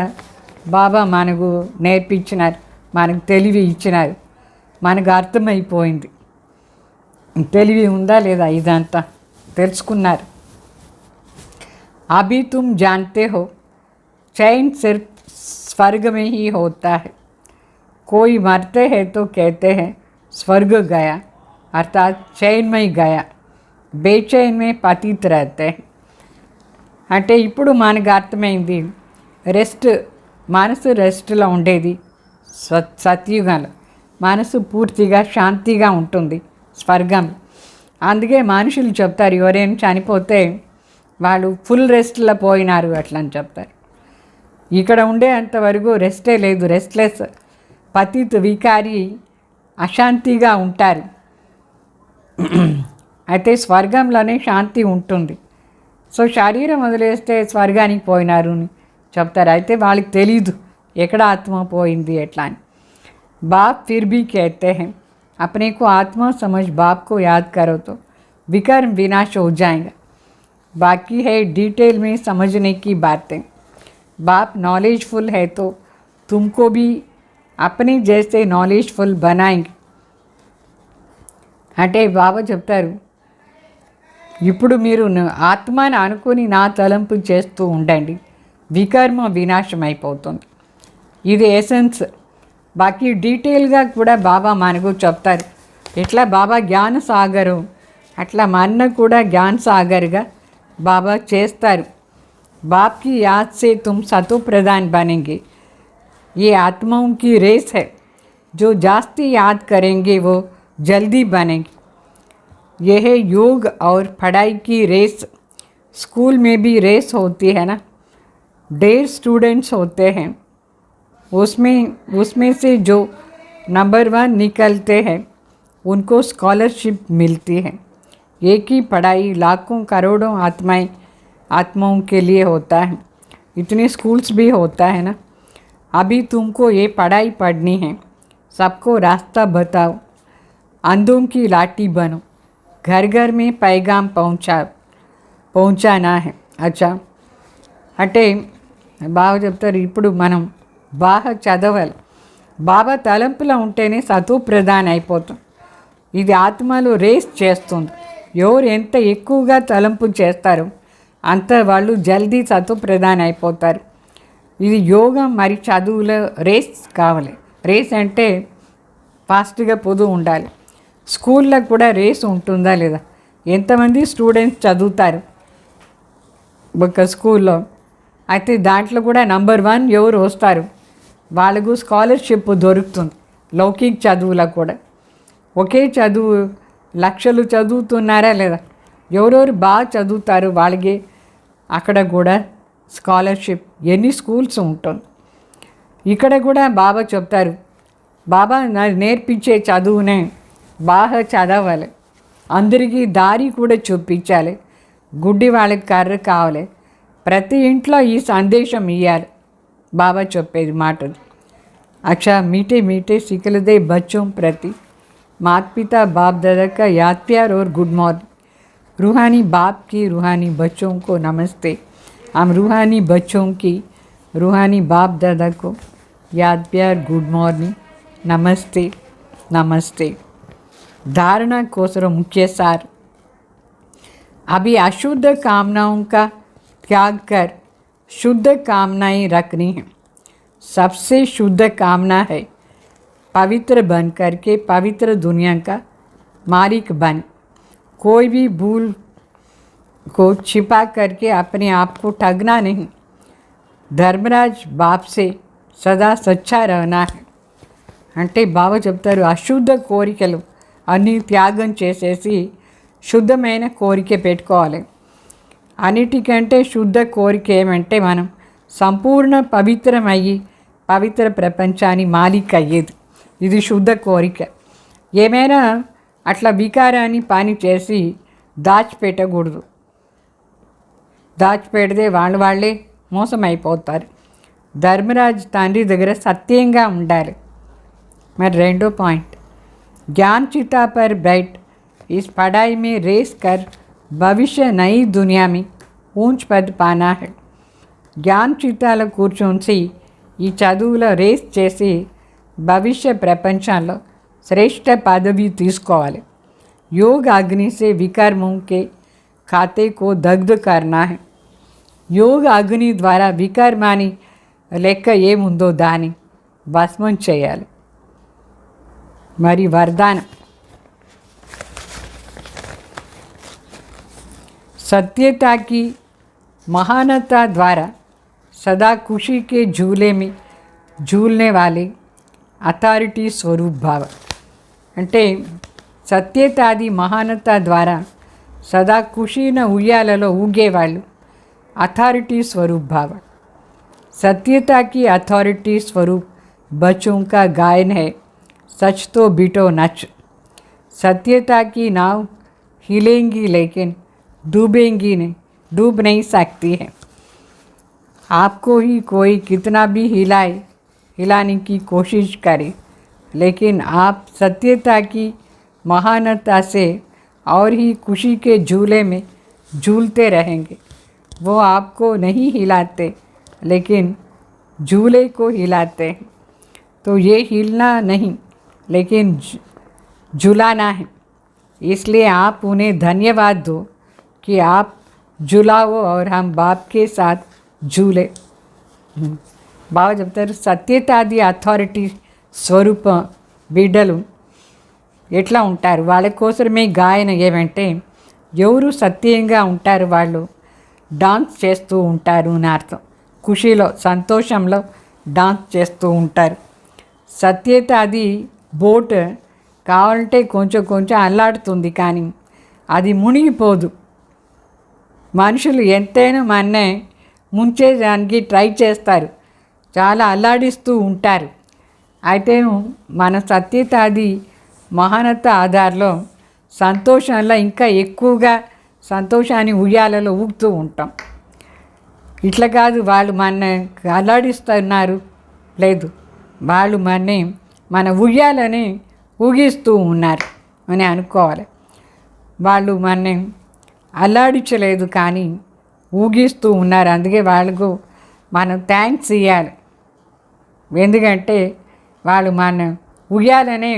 బాబా మనకు నేర్పించినారు, మనకు తెలివి ఇచ్చినారు. మనకు అర్థమైపోయింది. తెలివి ఉందా లేదా ఇదంతా తెలుసుకున్నారు. अभी तुम जानते हो चैन सिर्फ स्वर्ग में ही होता है. कोई मरते हैं तो कहते हैं स्वर्ग गया, अर्थात चैन में गया, बेचैन में पतित रहते हैं. అంటే ఇప్పుడు మనకు అర్థమైంది, రెస్ట్, మనసు రెస్ట్లో ఉండేది సత్యుగంలో. మనసు పూర్తిగా శాంతిగా ఉంటుంది స్వర్గం. అందుకే మనుషులు చెప్తారు, ఎవరైనా చనిపోతే వాళ్ళు ఫుల్ రెస్ట్లో పోయినారు అట్లా అని చెప్తారు. ఇక్కడ ఉండే అంతవరకు రెస్టే లేదు, రెస్ట్లెస్, పతిత్, వికారి, అశాంతిగా ఉంటారు. అయితే స్వర్గంలోనే శాంతి ఉంటుంది. సో శరీరం వదిలేస్తే స్వర్గానికి పోయినారు అని చెప్తారు. అయితే వాళ్ళకి తెలీదు ఎక్కడ ఆత్మ పోయింది ఎట్లా అని. बाप फिर भी कहते हैं अपने को आत्मा समझ बाप को याद करो तो विकर्म विनाश हो जाएगा. बाकी है डिटेल में समझने की बातें. बाप नॉलेजफुल है तो तुमको भी अपने जैसे नॉलेजफुल बनाएंगे. అంటే బాబా చెప్తారు, ఇప్పుడు మీరు ఆత్మని అనుకుని నా తలంపు చేస్తూ ఉండండి, వికర్మ వినాశం అయిపోతుంది. ఇది ఎసెన్స్. బాకీ డీటెయిల్గా కూడా బాబా మనకు చెప్తారు. ఇట్లా బాబా జ్ఞాన సాగరు, అట్లా మన కూడా జ్ఞాన సాగర్గా బాబా చేస్తారు. బాప్కి యాద్ సే తుమ్ సతో ప్రధాన్ బనేంగే. ये आत्माओं की रेस है, जो जास्ती याद करेंगे वो जल्दी बनेंगे. यह है योग और पढ़ाई की रेस. स्कूल में भी रेस होती है ना, 150 स्टूडेंट्स होते हैं, उसमें से जो नंबर 1 निकलते हैं उनको स्कॉलरशिप मिलती है. एक ही पढ़ाई लाखों करोड़ों आत्माओं के लिए होता है. इतने स्कूल्स भी होता है ना. अभी तुमको ये पढ़ाई पढ़नी है, सबको रास्ता बताओ, अंधों की लाठी बनो, घर घर में पैगाम पहुंचाना है. अच्छा, అంటే బాగా చెప్తారు, ఇప్పుడు మనం బాగా చదవాలి. బాబా తలంపులో ఉంటేనే సతు ప్రధాన అయిపోతుంది. ఇది ఆత్మలో రేస్ చేస్తుంది. ఎవరు ఎంత ఎక్కువగా తలంపు చేస్తారో అంత వాళ్ళు జల్దీ సతు ప్రధాన అయిపోతారు. ఇది యోగం మరి చదువులో రేస్ కావాలి. రేస్ అంటే ఫాస్ట్గా పొదు ఉండాలి. స్కూల్లో కూడా రేస్ ఉంటుందా లేదా? ఎంతమంది స్టూడెంట్స్ చదువుతారు ఒక స్కూల్లో, అయితే దాంట్లో కూడా నంబర్ 1 ఎవరు వస్తారు వాళ్ళకు స్కాలర్షిప్ దొరుకుతుంది. లౌకిక చదువులో కూడా ఒకే చదువు లక్షలు చదువుతున్నారా లేదా? ఎవరెవరు బాగా చదువుతారు వాళ్ళకి అక్కడ కూడా స్కాలర్షిప్. ఎన్ని స్కూల్స్ ఉంటుంది. ఇక్కడ కూడా బాబా చెప్తారు, బాబా నేర్పించే చదువునే బాగా చదవాలి, అందరికీ దారి కూడా చూపించాలి, గుడ్డి వాళ్ళకి కర్ర కావాలి, ప్రతి ఇంట్లో ఈ సందేశం ఇవ్వాలి. బాబా చెప్పేది మాటలు. अच्छा मीठे मीठे सिकलदे बच्चों प्रति माता पिता बाप दादा का याद प्यार और गुड मॉर्निंग. रूहानी बाप की रूहानी बच्चों को नमस्ते. हम रूहानी बच्चों की रूहानी बाप दादा को याद प्यार गुड मॉर्निंग, नमस्ते नमस्ते. धारणा कोसर मुख्य सार. अभी अशुद्ध कामनाओं का त्याग कर शुद्ध कामनाएं रखनी है. सबसे शुद्ध कामना है पवित्र बन करके पवित्र दुनिया का मालिक बन. कोई भी भूल को छिपा करके अपने आप को ठगना नहीं. धर्मराज बाप से सदा सच्चा रहना है. అంటే బాబా చెప్తారు, అశుద్ధ కోరికలు అన్నీ త్యాగం చేసేసి శుద్ధమైన కోరిక పెట్టుకోవాలి. అన్నిటికంటే శుద్ధ కోరిక ఏమంటే మనం సంపూర్ణ పవిత్రమయ్యి పవిత్ర ప్రపంచాన్ని మాలిక్ అయ్యేది. ఇది శుద్ధ కోరిక. ఏమైనా అట్లా వికారాన్ని పని చేసి దాచిపెట్టకూడదు. దాచిపెడితే వాళ్ళే మోసమైపోతారు. ధర్మరాజ్ తండ్రి దగ్గర సత్యంగా ఉండాలి. మరి రెండో పాయింట్, ज्ञान चिता पर बैठ इस पढ़ाई में रेस कर भविष्य नई दुनिया में ऊंच पद पाना है. జ్ఞాన్ చిత్తాల కూర్చొని ఈ చదువులో రేస్ చేసి భవిష్య ప్రపంచంలో శ్రేష్ఠ పదవి తీసుకోవాలి. योग अग्नि से विकर्मों के खाते को दग्ध करना है. యోగ అగ్ని ద్వారా వికర్మాని లెక్క ఏముందో దాన్ని భస్మం చేయాలి. మరి వరదానం, सत्यता की महानता द्वारा सदा खुशी के झूले में झूलने वाले अथॉरिटी स्वरूप भाव. అంటే సత్యతాది మహానత ద్వారా సదా ఖుషీన ఉయ్యాలలో ఊగేవాళ్ళు अथॉरिटी स्वरूप भाव. सत्यता की अथॉरिटी स्वरूप बच्चों का गायन है, सच तो बिटो नच. सत्यता की नाव हिलेंगी लेकिन डूबेंगी नहीं, डूब नहीं सकती है. आपको ही कोई कितना भी हिलाने की कोशिश करे, लेकिन आप सत्यता की महानता से और ही खुशी के झूले में झूलते रहेंगे. वो आपको नहीं हिलाते लेकिन झूले को हिलाते हैं. तो ये हिलना नहीं लेकिन झुलाना है. इसलिए आप उन्हें धन्यवाद दो कि आप झुलाओ और हम बाप के साथ झूले. బాగా చెప్తారు. సత్యతాది అథారిటీ స్వరూప బిడ్డలు ఎట్లా ఉంటారు, వాళ్ళ కోసమే గాయన ఏమంటే ఎవరు సత్యంగా ఉంటారు వాళ్ళు డాన్స్ చేస్తూ ఉంటారు అని అర్థం. ఖుషీలో సంతోషంలో డాన్స్ చేస్తూ ఉంటారు. సత్యత అది బోట్ కావాలంటే కొంచెం కొంచెం అల్లాడుతుంది కానీ అది మునిగిపోదు. మనుషులు ఎంతైనా మన్నే ముంచేదానికి ట్రై చేస్తారు, చాలా అల్లాడిస్తూ ఉంటారు. అయితే మన సత్యత అది మహానత ఆధారంలో సంతోషంలో ఇంకా ఎక్కువగా సంతోషాన్ని ఉయ్యాలలో ఊగుతూ ఉంటాం. ఇట్లా కాదు వాళ్ళు మన అల్లాడిస్తున్నారు, లేదు వాళ్ళు మన ఉయ్యాలని ఊగిస్తూ ఉన్నారు అని అనుకోవాలి. వాళ్ళు అల్లాడించలేదు కానీ ఊగిస్తూ ఉన్నారు. అందుకే వాళ్ళకు మనం థ్యాంక్స్ ఇవ్వాలి. ఎందుకంటే వాళ్ళు మన ఉయ్యాలనే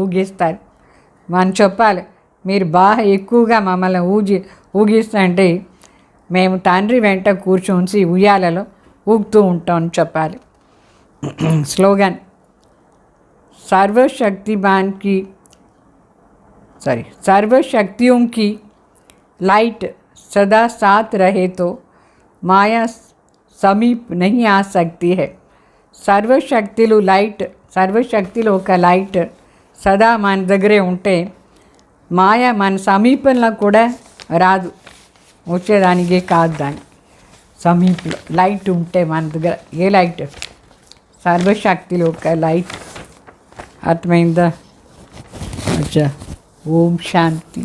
ఊగిస్తారు. మనం చెప్పాలి, మీరు బాగా ఎక్కువగా మమ్మల్ని ఊగిస్తుంటే మేము తండ్రి వెంట కూర్చొని ఉయ్యాలలో ఊగుతూ ఉంటాం అని చెప్పాలి. స్లోగన్, सर्वशक्तियों की लाइट सदा साथ रहे तो माया समीप नहीं आ सकती है. సర్వశక్తిలో ఒక లైట్ సదా మన దగ్గరే ఉంటే మాయ మన సమీపంలో కూడా రాదు, వచ్చేదానికే కాదు. దాని సమీపంలో లైట్ ఉంటే మన దగ్గర, ఏ లైట్? సర్వశక్తిలో ఒక లైట్. అర్థమైందా? అచ్చా, ఓం శాంతి.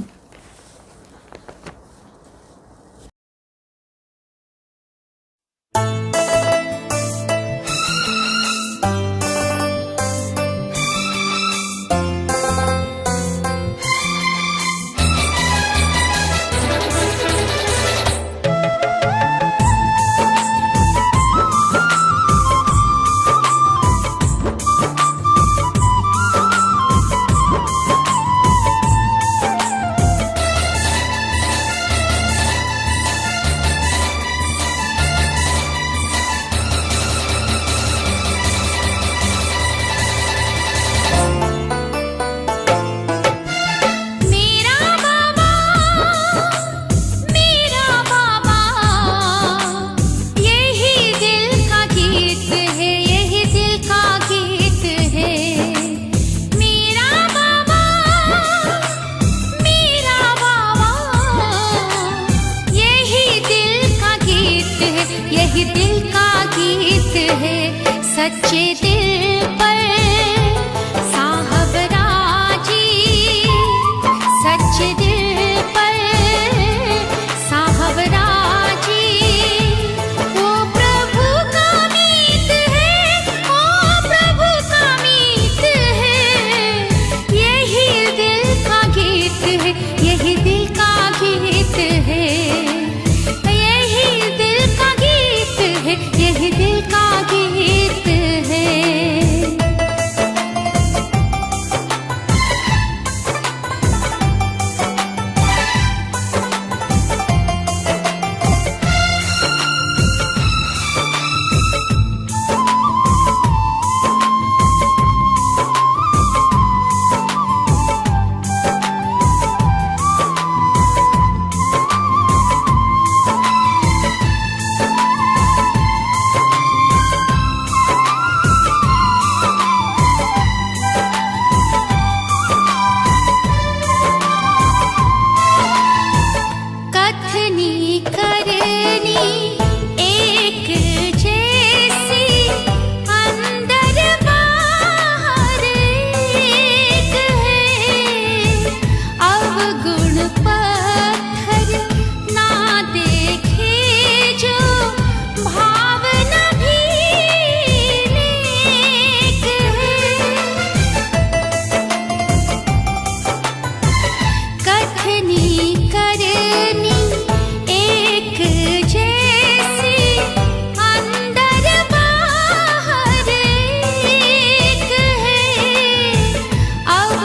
सच्चे दिल पर साहब राजी, सच्चे दिल पर साहब राजी, वो प्रभु का मीत है, वो प्रभु का मीत है, यही दिल का गीत है, यही दिल का गीत है, यही दिल का गीत है, यही दिल का गीत है.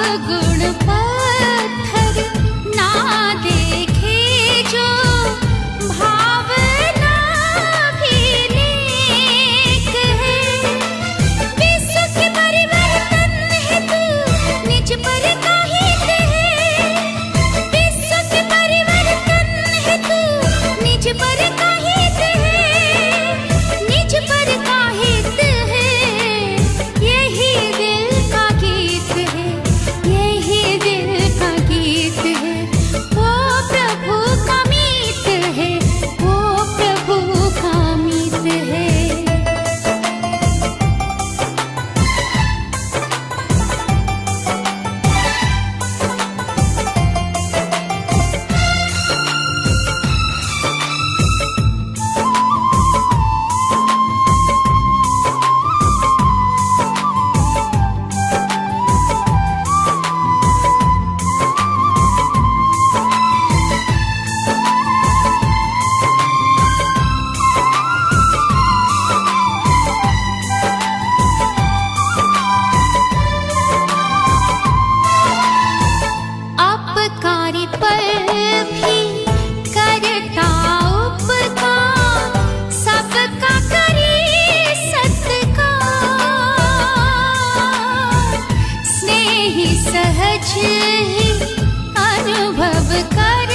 अवगुण पत्थर ना देखे जो भावना भी नेक है। विश्व के परिवर्तन हेतु निज पर काहित है। विश्व के परिवर्तन हेतु निज पर काहित है। निज पर काहित है। यही दिल का गीत है। यही दिल का गीत है। वो प्रभु का मीत है। वो प्रभु का मीत है। अपकारी पर भी करता उपकार। सबका करे सत्कार। स्नेही सहज ही अनुभव कर